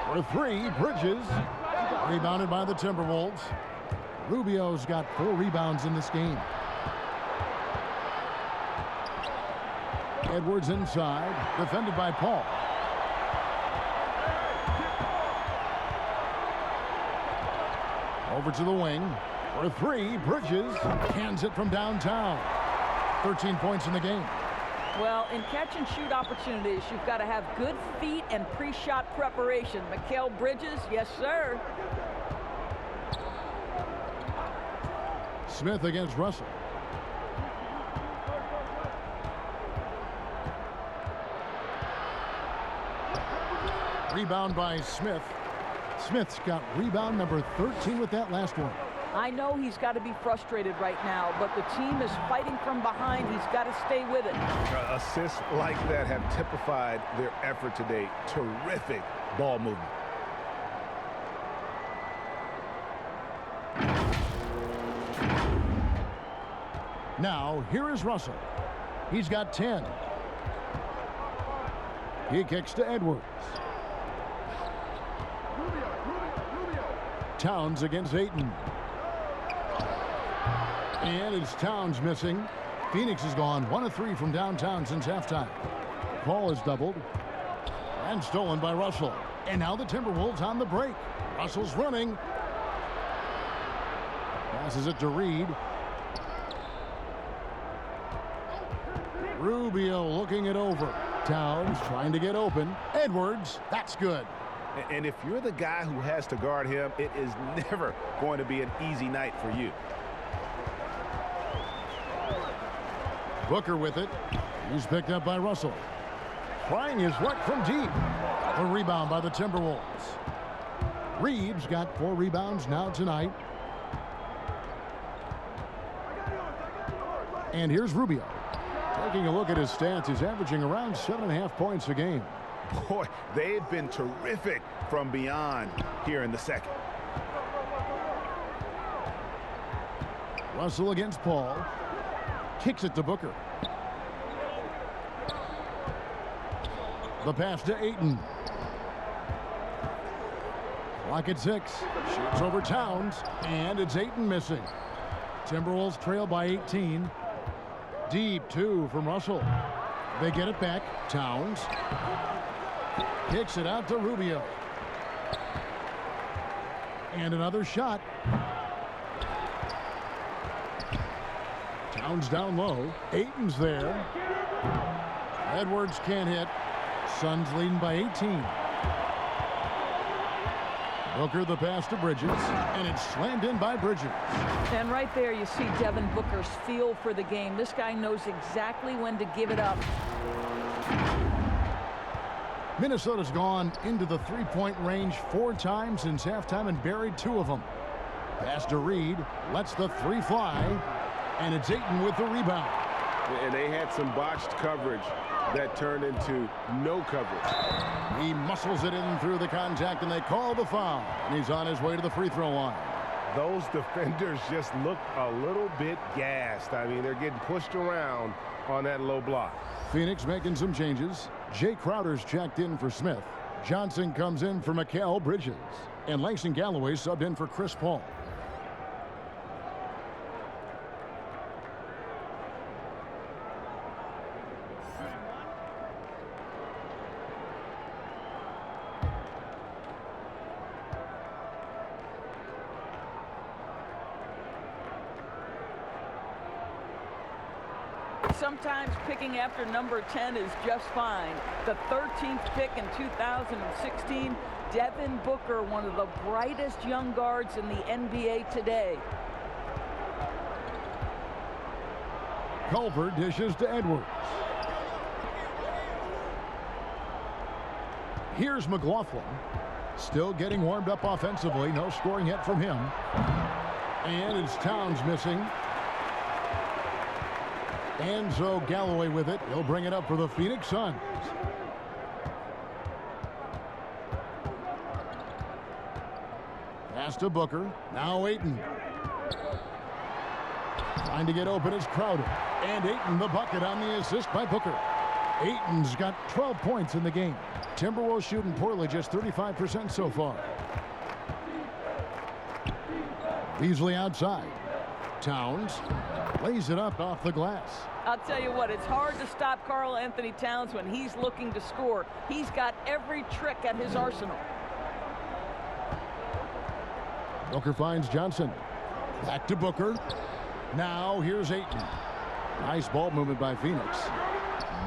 For 3, Bridges. Rebounded by the Timberwolves. Rubio's got 4 rebounds in this game. Edwards inside. Defended by Paul. Over to the wing. For 3, Bridges. Hands it from downtown. 13 points in the game. Well, in catch-and-shoot opportunities, you've got to have good feet and pre-shot preparation. Mikal Bridges, yes, sir. Smith against Russell. Rebound by Smith. Smith's got rebound number 13 with that last one. I know he's got to be frustrated right now, but the team is fighting from behind. He's got to stay with it. Assists like that have typified their effort today. Terrific ball movement. Now, here is Russell. He's got 10. He kicks to Edwards. Towns against Ayton. And it's Towns missing. Phoenix has gone 1 of 3 from downtown since halftime. Ball is doubled and stolen by Russell. And now the Timberwolves on the break. Russell's running. Passes it to Reed. Rubio looking it over. Towns trying to get open. Edwards, that's good. And if you're the guy who has to guard him, it is never going to be an easy night for you. Booker with it. He's picked up by Russell. Trying his luck from deep. A rebound by the Timberwolves. Reeves got 4 rebounds now tonight. And here's Rubio. Taking a look at his stats, he's averaging around 7.5 points a game. Boy, they've been terrific from beyond here in the second. Russell against Paul. Kicks it to Booker. The pass to Ayton. Clock at 6. Shoots over Towns. And it's Ayton missing. Timberwolves trail by 18. Deep 2 from Russell. They get it back. Towns. Kicks it out to Rubio. And another shot. Towns down low. Ayton's there. Edwards can't hit. Suns leading by 18. Booker the pass to Bridges, and it's slammed in by Bridges. And right there you see Devin Booker's feel for the game. This guy knows exactly when to give it up. Minnesota's gone into the three-point range 4 times since halftime and buried 2 of them. Pass to Reed, lets the 3 fly, and it's Ayton with the rebound. And they had some botched coverage that turned into no coverage. He muscles it in through the contact, and they call the foul. And he's on his way to the free throw line. Those defenders just look a little bit gassed. I mean, they're getting pushed around on that low block. Phoenix making some changes. Jay Crowder's checked in for Smith. Johnson comes in for Mikal Bridges. And Langston Galloway subbed in for Chris Paul. Sometimes picking after number 10 is just fine. The 13th pick in 2016, Devin Booker, one of the brightest young guards in the NBA today. Culver dishes to Edwards. Here's McLaughlin. Still getting warmed up offensively. No scoring yet from him. And it's Towns missing. And so Galloway with it. He'll bring it up for the Phoenix Suns. Pass to Booker. Now Ayton. Trying to get open is Crowder. And Ayton the bucket on the assist by Booker. Ayton's got 12 points in the game. Timberwolves shooting poorly, just 35% so far. Beasley outside. Towns lays it up off the glass. I'll tell you what, it's hard to stop Karl Anthony Towns when he's looking to score. He's got every trick at his arsenal. Booker finds Johnson. Back to Booker. Now here's Ayton. Nice ball movement by Phoenix.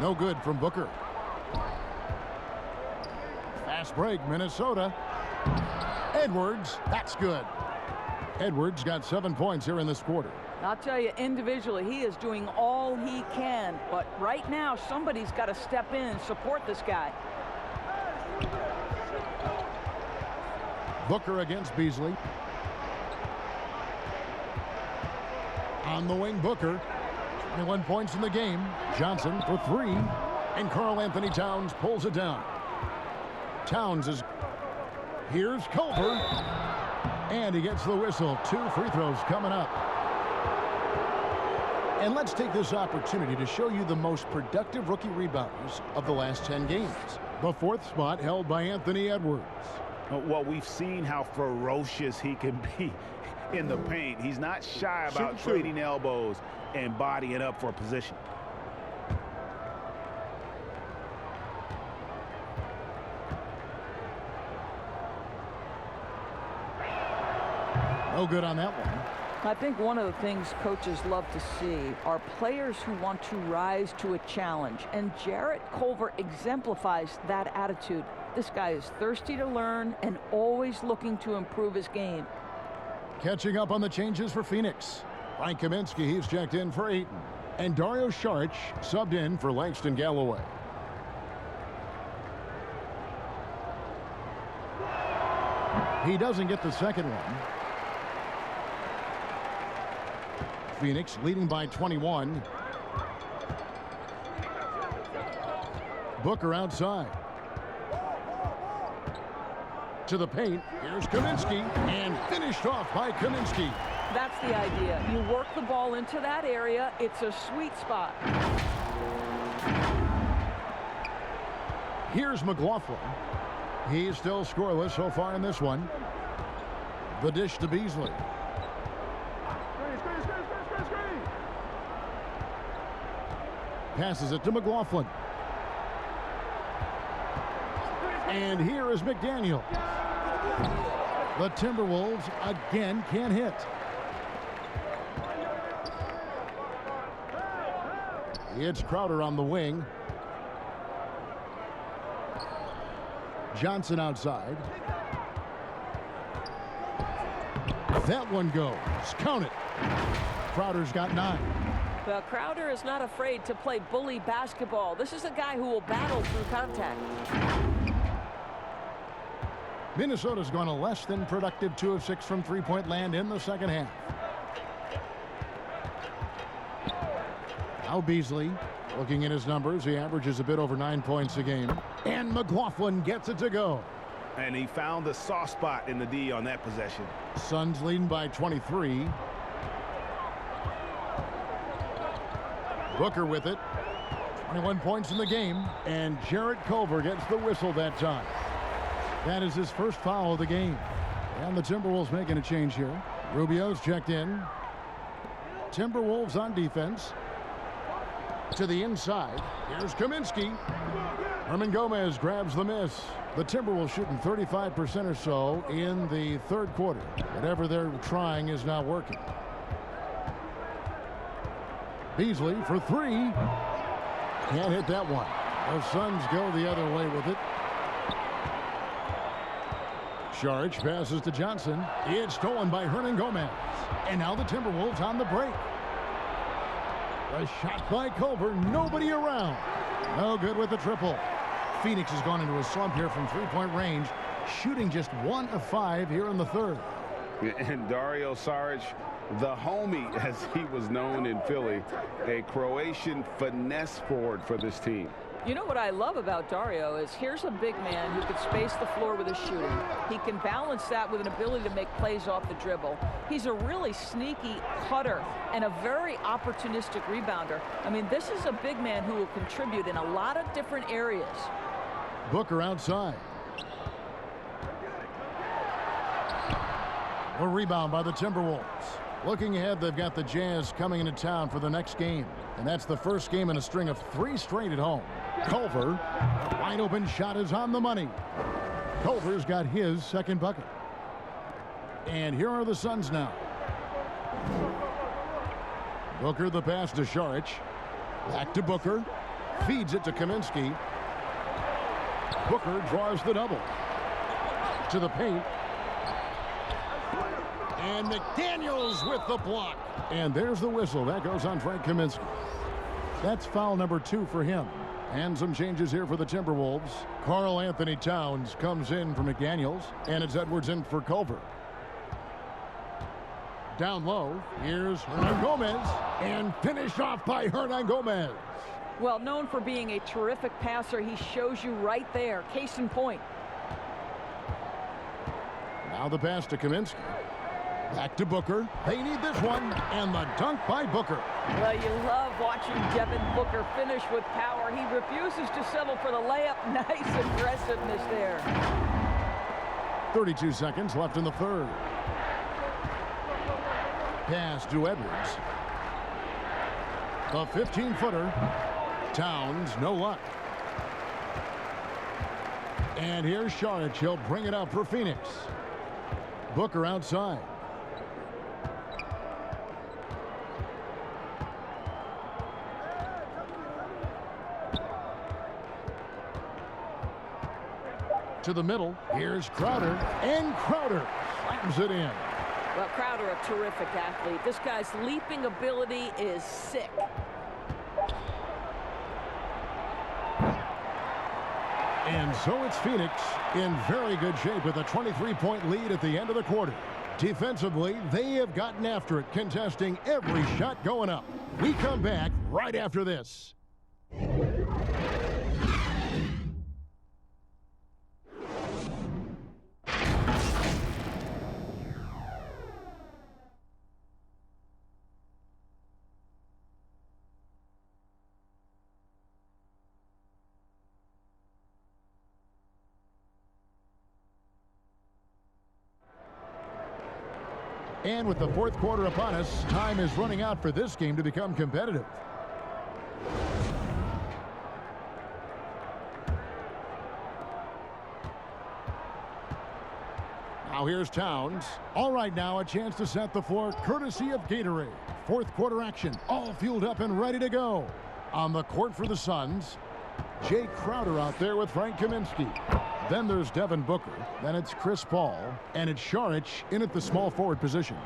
No good from Booker. Fast break, Minnesota. Edwards, that's good. Edwards got 7 points here in this quarter. I'll tell you, individually, he is doing all he can. But right now, somebody's got to step in and support this guy. Booker against Beasley. On the wing, Booker. 21 points in the game. Johnson for 3. And Karl Anthony Towns pulls it down. Towns is... Here's Culver. And he gets the whistle. 2 free throws coming up. And let's take this opportunity to show you the most productive rookie rebounders of the last 10 games. The 4th spot held by Anthony Edwards. Well, we've seen how ferocious he can be in the paint. He's not shy about trading elbows and bodying up for position. No good on that one. I think one of the things coaches love to see are players who want to rise to a challenge, and Jarrett Culver exemplifies that attitude. This guy is thirsty to learn and always looking to improve his game. Catching up on the changes for Phoenix. Frank Kaminsky, he's checked in for Ayton. And Dario Saric subbed in for Langston Galloway. He doesn't get the second one. Phoenix leading by 21. Booker outside. To the paint. Here's Kaminsky. And finished off by Kaminsky. That's the idea. You work the ball into that area. It's a sweet spot. Here's McLaughlin. He's still scoreless so far in this one. The dish to Beasley. Passes it to McLaughlin. And here is McDaniel. The Timberwolves again can't hit. It's Crowder on the wing. Johnson outside. That one goes. Count it. Crowder's got 9. Well, Crowder is not afraid to play bully basketball. This is a guy who will battle through contact. Minnesota's gone a less than productive 2 of 6 from three-point land in the second half. Now Beasley, looking at his numbers, he averages a bit over 9 points a game. And McLaughlin gets it to go. And he found the soft spot in the D on that possession. Suns leading by 23. Booker with it. 21 points in the game. And Jarrett Culver gets the whistle that time. That is his first foul of the game. And the Timberwolves making a change here. Rubio's checked in. Timberwolves on defense. To the inside. Here's Kaminsky. Herman Gomez grabs the miss. The Timberwolves shooting 35% or so in the third quarter. Whatever they're trying is not working. Beasley for 3. Can't hit that one. The Suns go the other way with it. Saric passes to Johnson. It's stolen by Hernan Gomez. And now the Timberwolves on the break. A shot by Culver. Nobody around. No good with the triple. Phoenix has gone into a slump here from three-point range, shooting just 1 of 5 here in the third. And Dario Saric, the homie, as he was known in Philly, a Croatian finesse forward for this team. You know what I love about Dario is here's a big man who can space the floor with his shooting. He can balance that with an ability to make plays off the dribble. He's a really sneaky cutter and a very opportunistic rebounder. I mean, this is a big man who will contribute in a lot of different areas. Booker outside. A rebound by the Timberwolves. Looking ahead, they've got the Jazz coming into town for the next game. And that's the first game in a string of 3 straight at home. Culver, wide open shot is on the money. Culver's got his second bucket. And here are the Suns now. Booker the pass to Saric. Back to Booker. Feeds it to Kaminsky. Booker draws the double. To the paint. And McDaniels with the block. And there's the whistle. That goes on Frank Kaminsky. That's foul number 2 for him. And some changes here for the Timberwolves. Karl Anthony Towns comes in for McDaniels. And it's Edwards in for Culver. Down low. Here's Hernan Gomez. And finished off by Hernan Gomez. Well, known for being a terrific passer, he shows you right there. Case in point. Now the pass to Kaminsky. Back to Booker. They need this one. And the dunk by Booker. Well, you love watching Devin Booker finish with power. He refuses to settle for the layup. Nice aggressiveness there. 32 seconds left in the third. Pass to Edwards. A 15-footer. Towns, no luck. And here's Saric. He'll bring it up for Phoenix. Booker outside. To the middle. Here's Crowder. And Crowder slams it in. Well, Crowder, a terrific athlete. This guy's leaping ability is sick. And so it's Phoenix in very good shape with a 23-point lead at the end of the quarter. Defensively, they have gotten after it, contesting every shot going up. We come back right after this. And with the fourth quarter upon us, time is running out for this game to become competitive. Now here's Towns. All right, now a chance to set the floor courtesy of Gatorade. Fourth quarter action, all fueled up and ready to go. On the court for the Suns, Jay Crowder out there with Frank Kaminsky. Then there's Devin Booker. Then it's Chris Paul. And it's Saric in at the small forward position.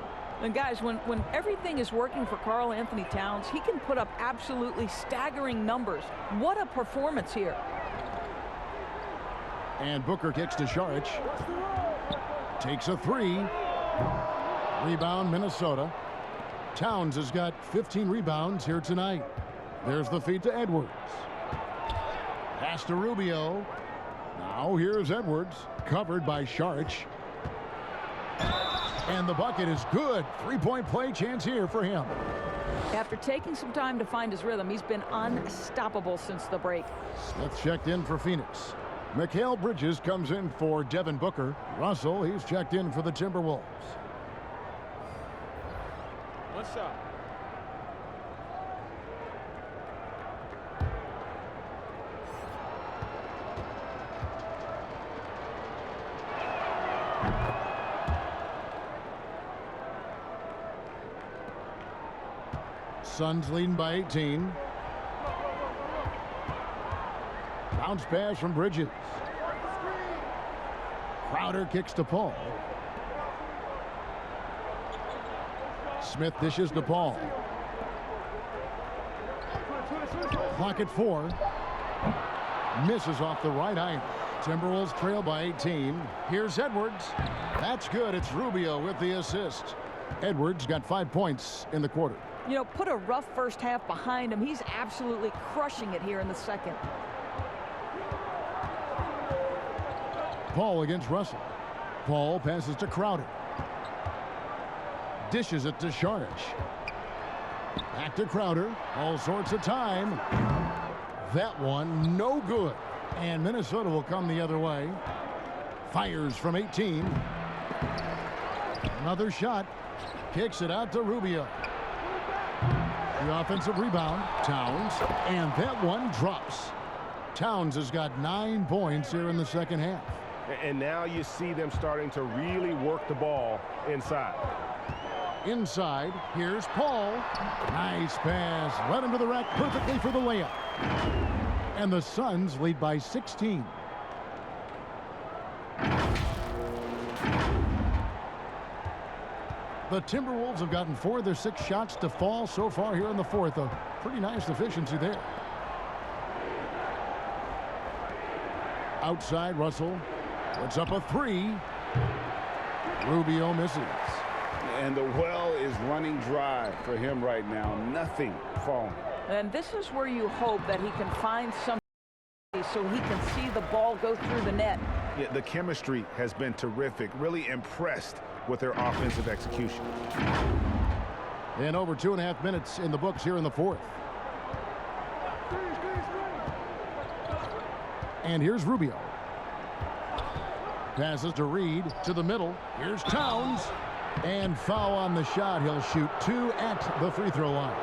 And guys, when everything is working for Karl Anthony Towns, he can put up absolutely staggering numbers. What a performance here. And Booker kicks to Saric. Takes a three. Rebound, Minnesota. Towns has got 15 rebounds here tonight. There's the feed to Edwards. Pass to Rubio. Now here's Edwards, covered by Saric. And the bucket is good. Three-point play chance here for him. After taking some time to find his rhythm, he's been unstoppable since the break. Smith checked in for Phoenix. Mikal Bridges comes in for Devin Booker. Russell, he's checked in for the Timberwolves. One shot. Suns leading by 18. Bounce pass from Bridges. Crowder kicks to Paul. Smith dishes to Paul. Clock at 4. Misses off the right eye. Timberwolves trail by 18. Here's Edwards. That's good. It's Rubio with the assist. Edwards got 5 points in the quarter. You know, put a rough first half behind him. He's absolutely crushing it here in the second. Paul against Russell. Paul passes to Crowder. Dishes it to Saric. Back to Crowder. All sorts of time. That one no good. And Minnesota will come the other way. Fires from 18. Another shot. Kicks it out to Rubio. The offensive rebound, Towns, and that one drops. Towns has got 9 points here in the second half. And now you see them starting to really work the ball inside. Inside, here's Paul. Nice pass, right into the rack perfectly for the layup. And the Suns lead by 16. The Timberwolves have gotten 4 of their 6 shots to fall so far here in the fourth. A pretty nice efficiency there. Outside, Russell puts up a 3. Rubio misses. And the well is running dry for him right now. Nothing falling. And this is where you hope that he can find somebody so he can see the ball go through the net. Yeah, the chemistry has been terrific. Really impressed with their offensive execution. And over 2.5 minutes in the books here in the fourth. And here's Rubio. Passes to Reed to the middle. Here's Towns. And foul on the shot. He'll shoot 2 at the free throw line.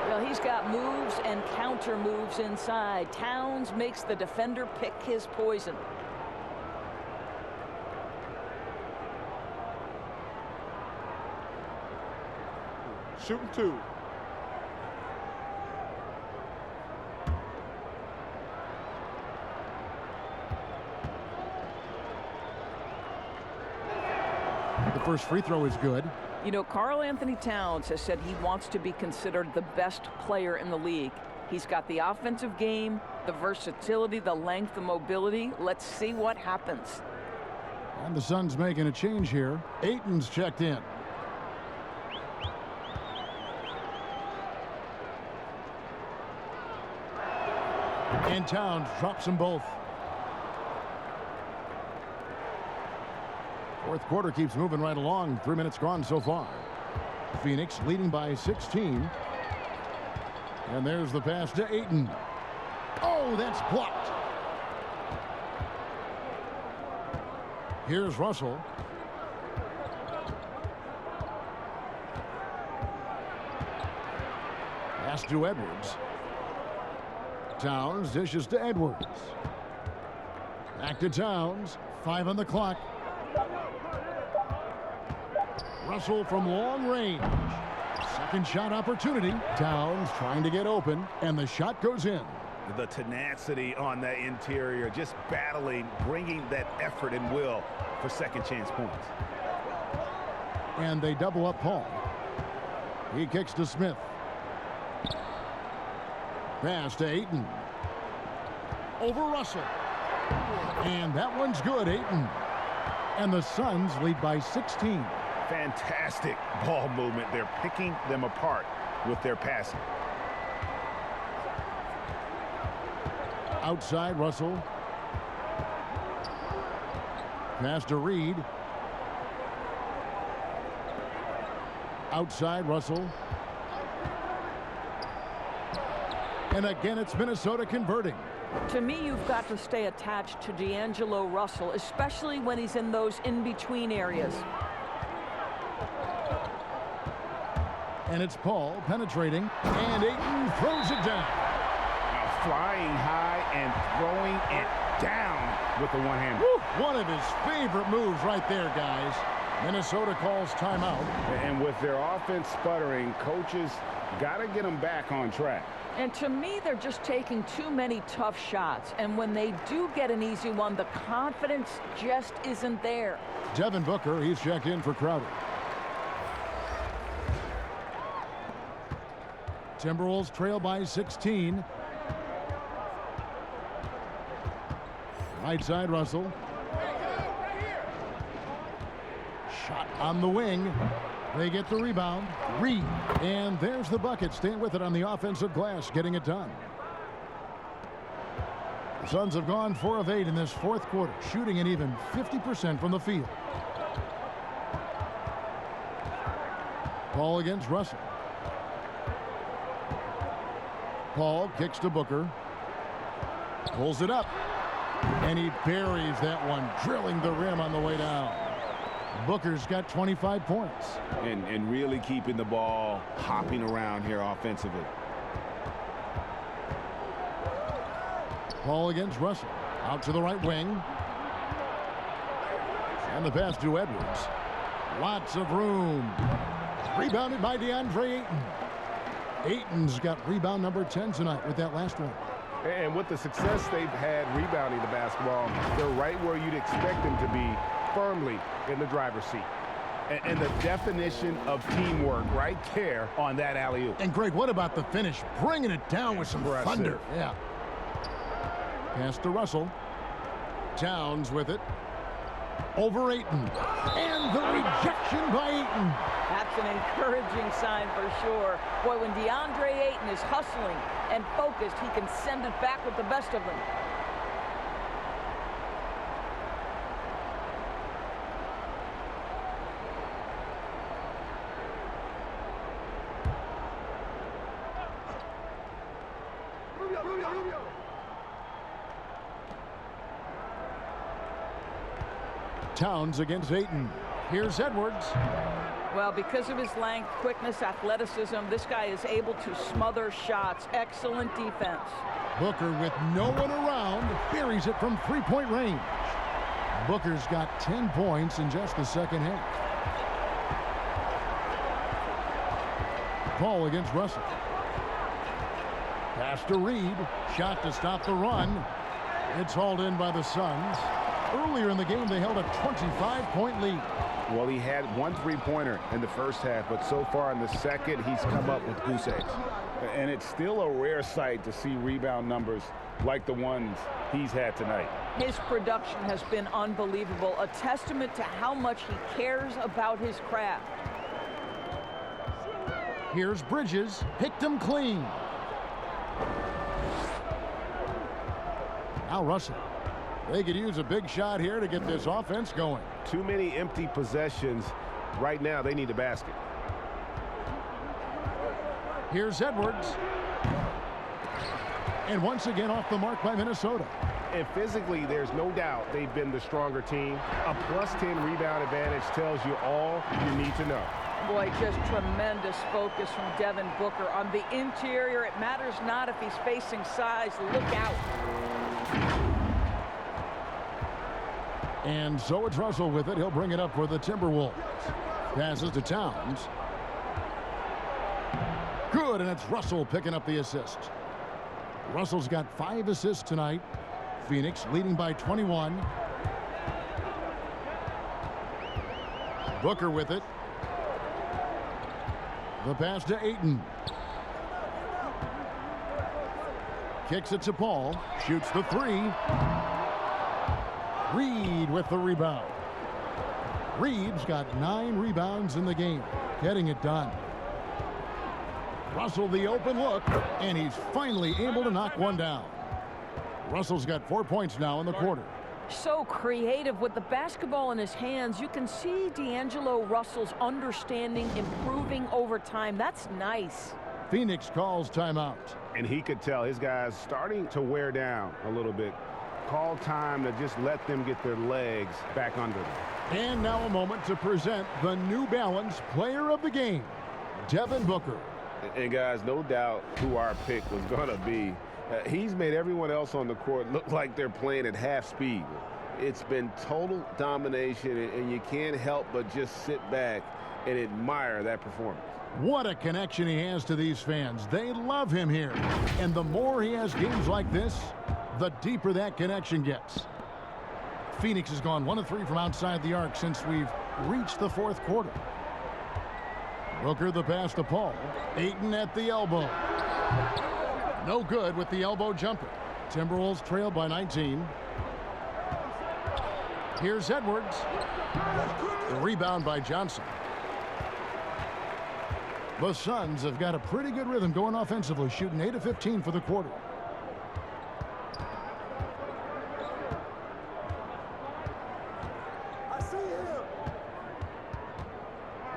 Well, he's got moves and counter moves inside. Towns makes the defender pick his poison. Shooting 2. The first free throw is good. You know, Karl Anthony Towns has said he wants to be considered the best player in the league. He's got the offensive game, the versatility, the length, the mobility. Let's see what happens. And the Suns making a change here. Ayton's checked in. And Towns drops them both. Fourth quarter keeps moving right along. 3 minutes gone so far. Phoenix leading by 16. And there's the pass to Ayton. Oh, that's blocked. Here's Russell. Pass to Edwards. Towns dishes to Edwards. Back to Towns. 5 on the clock. Russell from long range. Second shot opportunity. Towns trying to get open, and the shot goes in. The tenacity on that interior, just battling, bringing that effort and will for second chance points. And they double up Paul. He kicks to Smith. Pass to Ayton. Over Russell. And that one's good, Ayton. And the Suns lead by 16. Fantastic ball movement. They're picking them apart with their passing. Outside Russell. Pass to Reed. Outside Russell. And again, it's Minnesota converting. To me, you've got to stay attached to D'Angelo Russell, especially when he's in those in-between areas. And it's Paul penetrating, and Ayton throws it down. Now flying high and throwing it down with the one-hand. One of his favorite moves right there, guys. Minnesota calls timeout. And with their offense sputtering, coaches got to get them back on track. And to me, they're just taking too many tough shots. And when they do get an easy one, the confidence just isn't there. Devin Booker, he's checked in for Crowder. Timberwolves trail by 16. Right side, Russell. Shot on the wing. They get the rebound. Reed. And there's the bucket. Staying with it on the offensive glass, getting it done. The Suns have gone 4 of 8 in this fourth quarter, shooting an even 50% from the field. Paul against Russell. Paul kicks to Booker. Pulls it up. And he buries that one, drilling the rim on the way down. Booker's got 25 points. And really keeping the ball hopping around here offensively. Paul against Russell. Out to the right wing. And the pass to Edwards. Lots of room. Rebounded by DeAndre Ayton. Ayton's got rebound number 10 tonight with that last one. And with the success they've had rebounding the basketball, they're right where you'd expect them to be, firmly in the driver's seat. And the definition of teamwork right there on that alley-oop. And Greg, what about the finish? Bringing it down with some thunder. Yeah. Pass to Russell. Towns with it. Over Ayton. And the rejection by Ayton. That's an encouraging sign for sure. Boy, when DeAndre Ayton is hustling and focused, he can send it back with the best of them. Towns against Ayton. Here's Edwards. Well, because of his length, quickness, athleticism, this guy is able to smother shots. Excellent defense. Booker with no one around buries it from three-point range. Booker's got 10 points in just the second half. Paul against Russell. Pass to Reed. Shot to stop the run. It's hauled in by the Suns. Earlier in the game, they held a 25-point lead. Well, he had one three-pointer in the first half, but so far in the second, he's come up with goose eggs. And it's still a rare sight to see rebound numbers like the ones he's had tonight. His production has been unbelievable, a testament to how much he cares about his craft. Here's Bridges, picked him clean. Now Russell. They could use a big shot here to get this offense going. Too many empty possessions. Right now, they need a basket. Here's Edwards. And once again off the mark by Minnesota. And physically, there's no doubt they've been the stronger team. A +10 rebound advantage tells you all you need to know. Boy, just tremendous focus from Devin Booker. On the interior, it matters not if he's facing size. Look out. And so it's Russell with it. He'll bring it up for the Timberwolves. Passes to Towns. Good, and it's Russell picking up the assist. Russell's got 5 assists tonight. Phoenix leading by 21. Booker with it. The pass to Ayton. Kicks it to Paul. Shoots the 3. Reed with the rebound. Reed's got 9 rebounds in the game, getting it done. Russell the open look, and he's finally able to knock one down. Russell's got 4 points now in the quarter. So creative with the basketball in his hands. You can see D'Angelo Russell's understanding improving over time. That's nice. Phoenix calls timeout. And he could tell his guys starting to wear down a little bit. Call time to just let them get their legs back under them. And now a moment to present the New Balance Player of the Game, Devin Booker. And guys, no doubt who our pick was going to be. He's made everyone else on the court look like they're playing at half speed. It's been total domination, and you can't help but just sit back and admire that performance. What a connection he has to these fans. They love him here. And the more he has games like this, the deeper that connection gets. Phoenix has gone 1 of 3 from outside the arc since we've reached the 4th quarter. Booker the pass to Paul. Ayton at the elbow. No good with the elbow jumper. Timberwolves trail by 19. Here's Edwards. Rebound by Johnson. The Suns have got a pretty good rhythm going offensively, shooting 8 of 15 for the quarter.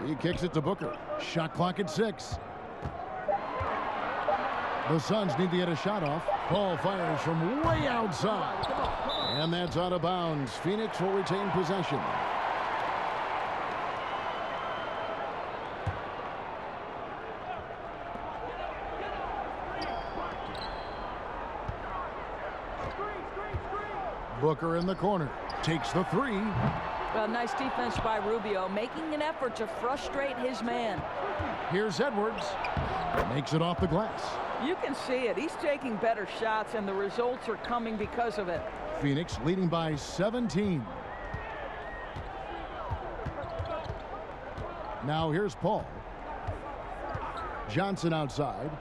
He kicks it to Booker. Shot clock at 6. The Suns need to get a shot off. Paul fires from way outside. And that's out of bounds. Phoenix will retain possession. Booker in the corner. Takes the 3. Well, nice defense by Rubio, making an effort to frustrate his man. Here's Edwards. Makes it off the glass. You can see it. He's taking better shots, and the results are coming because of it. Phoenix leading by 17. Now here's Paul. Johnson outside.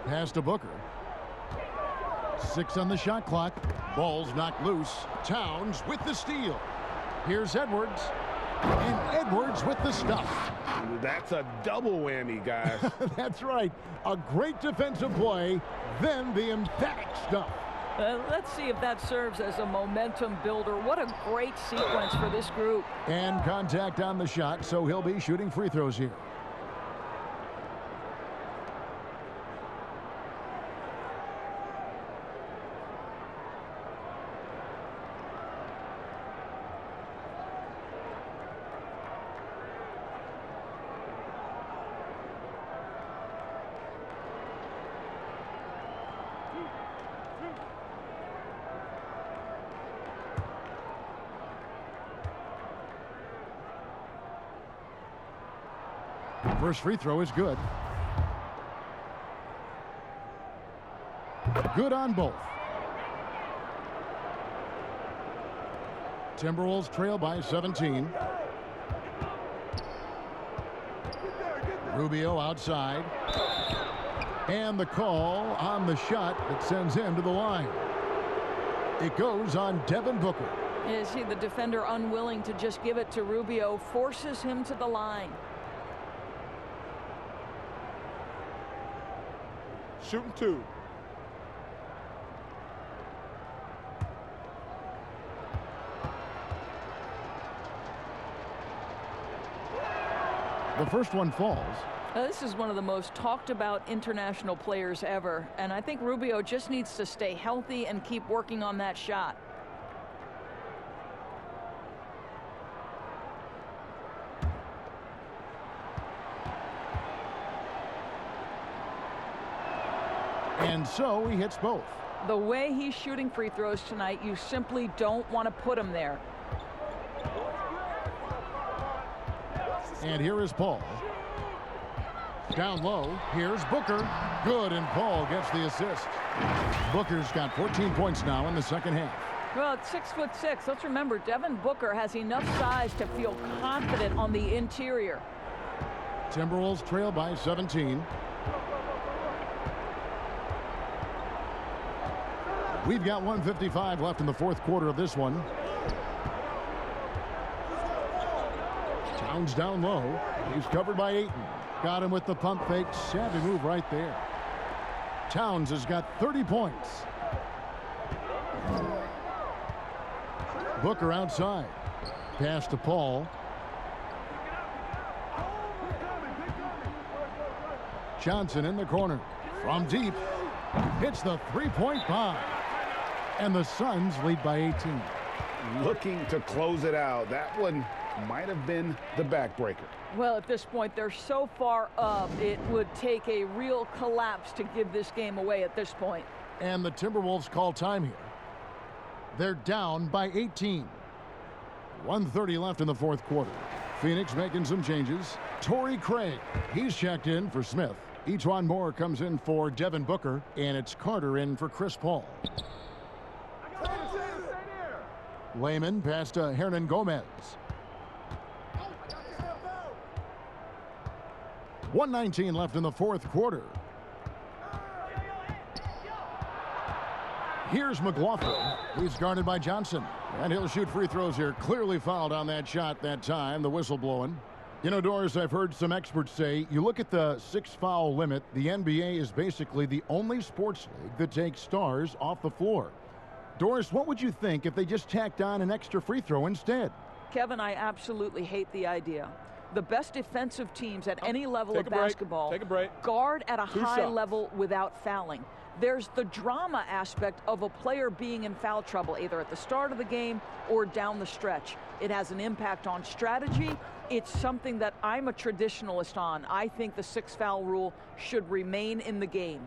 Pass to Booker. 6 on the shot clock. Ball's knocked loose. Towns with the steal. Here's Edwards. And Edwards with the stuff. That's a double whammy, guys. That's right. A great defensive play, then the emphatic stuff. Let's see if that serves as a momentum builder. What a great sequence for this group. And contact on the shot, so he'll be shooting free throws here. First free throw is good. Good on both. Timberwolves trail by 17. Rubio outside. And the call on the shot that sends him to the line. It goes on Devin Booker. You see the defender unwilling to just give it to Rubio, forces him to the line. Shooting 2. The first one falls. This is one of the most talked about international players ever, and I think Rubio just needs to stay healthy and keep working on that shot. And so he hits both. The way he's shooting free throws tonight, you simply don't want to put him there. And here is Paul. Down low, here's Booker. Good, and Paul gets the assist. Booker's got 14 points now in the second half. Well, at 6'6", let's remember, Devin Booker has enough size to feel confident on the interior. Timberwolves trail by 17. We've got 1:55 left in the fourth quarter of this one. Towns down low. He's covered by Ayton. Got him with the pump fake. Savvy move right there. Towns has got 30 points. Booker outside. Pass to Paul. Johnson in the corner. From deep. Hits the three-point bomb. And the Suns lead by 18. Looking to close it out. That one might have been the backbreaker. Well, at this point, they're so far up, it would take a real collapse to give this game away at this point. And the Timberwolves call time here. They're down by 18. 1:30 left in the fourth quarter. Phoenix making some changes. Torrey Craig, he's checked in for Smith. Ejuan Moore comes in for Devin Booker, and it's Carter in for Chris Paul. Layman pass to Hernan Gomez. 1:19 left in the fourth quarter. Here's McLaughlin. He's guarded by Johnson. And he'll shoot free throws here. Clearly fouled on that shot that time. The whistle blowing. You know, Doris, I've heard some experts say, you look at the 6-foul limit, the NBA is basically the only sports league that takes stars off the floor. Doris, what would you think if they just tacked on an extra free throw instead? Kevin, I absolutely hate the idea. The best defensive teams at any level of basketball guard at a high level without fouling. There's the drama aspect of a player being in foul trouble, either at the start of the game or down the stretch. It has an impact on strategy. It's something that I'm a traditionalist on. I think the 6-foul rule should remain in the game.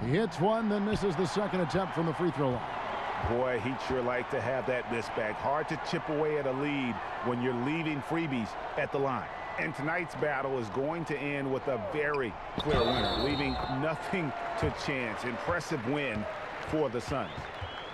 He hits one, then misses the second attempt from the free throw line. Boy, he'd sure like to have that miss back. Hard to chip away at a lead when you're leaving freebies at the line. And tonight's battle is going to end with a very clear winner, leaving nothing to chance. Impressive win for the Suns.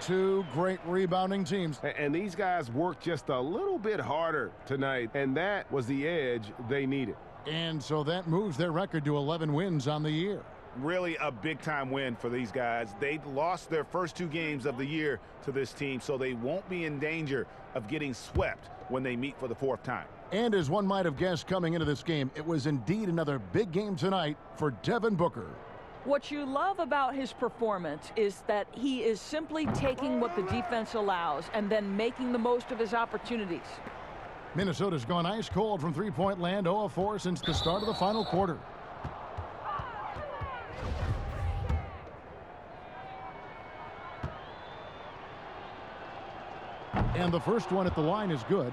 Two great rebounding teams. And these guys worked just a little bit harder tonight, and that was the edge they needed. And so that moves their record to 11 wins on the year. Really a big-time win for these guys. They've lost their first 2 games of the year to this team, so they won't be in danger of getting swept when they meet for the 4th time. And as one might have guessed coming into this game, it was indeed another big game tonight for Devin Booker. What you love about his performance is that he is simply taking what the defense allows and then making the most of his opportunities. Minnesota's gone ice cold from three-point land, 0 of 4 since the start of the final quarter. And the first one at the line is good.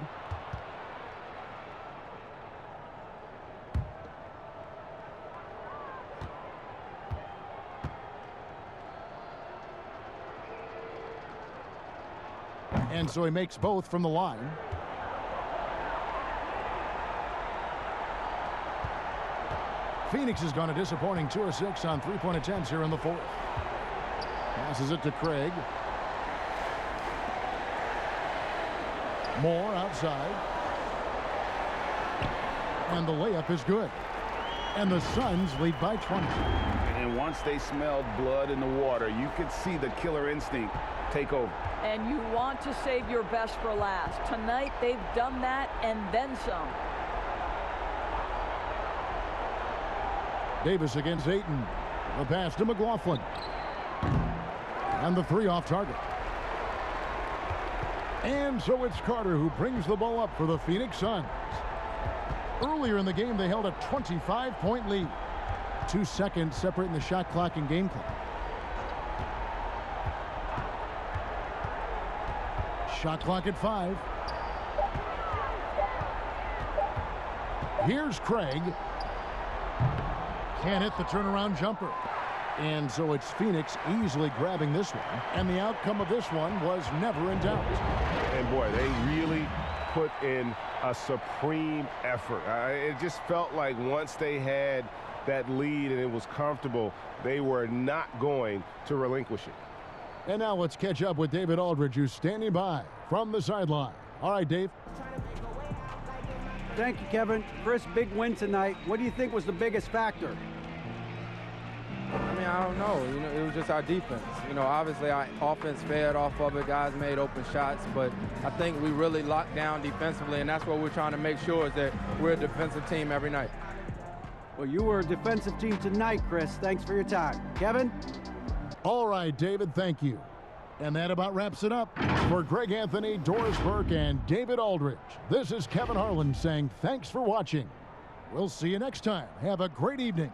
And so he makes both from the line. Phoenix has gone a disappointing 2 of 6 on three-point attempts here in the fourth. Passes it to Craig. Moore outside. And the layup is good. And the Suns lead by 20. And once they smelled blood in the water, you could see the killer instinct take over. And you want to save your best for last. Tonight, they've done that and then some. Davis against Ayton. The pass to McLaughlin. And the three off target. And so it's Carter who brings the ball up for the Phoenix Suns. Earlier in the game, they held a 25-point lead. 2 seconds separating the shot clock and game clock. Shot clock at 5. Here's Craig. Can't hit the turnaround jumper. And so it's Phoenix easily grabbing this one. And the outcome of this one was never in doubt. And boy, they really put in a supreme effort. It just felt like once they had that lead and it was comfortable, they were not going to relinquish it. And now let's catch up with David Aldridge, who's standing by from the sideline. All right, Dave. Thank you, Kevin. Chris, big win tonight. What do you think was the biggest factor? I mean, I don't know. You know, it was just our defense. You know, obviously our offense fed off of it. Guys made open shots, but I think we really locked down defensively, and that's what we're trying to make sure is that we're a defensive team every night. Well, you were a defensive team tonight, Chris. Thanks for your time. Kevin? All right, David, thank you. And that about wraps it up. For Greg Anthony, Doris Burke, and David Aldridge, this is Kevin Harlan saying thanks for watching. We'll see you next time. Have a great evening.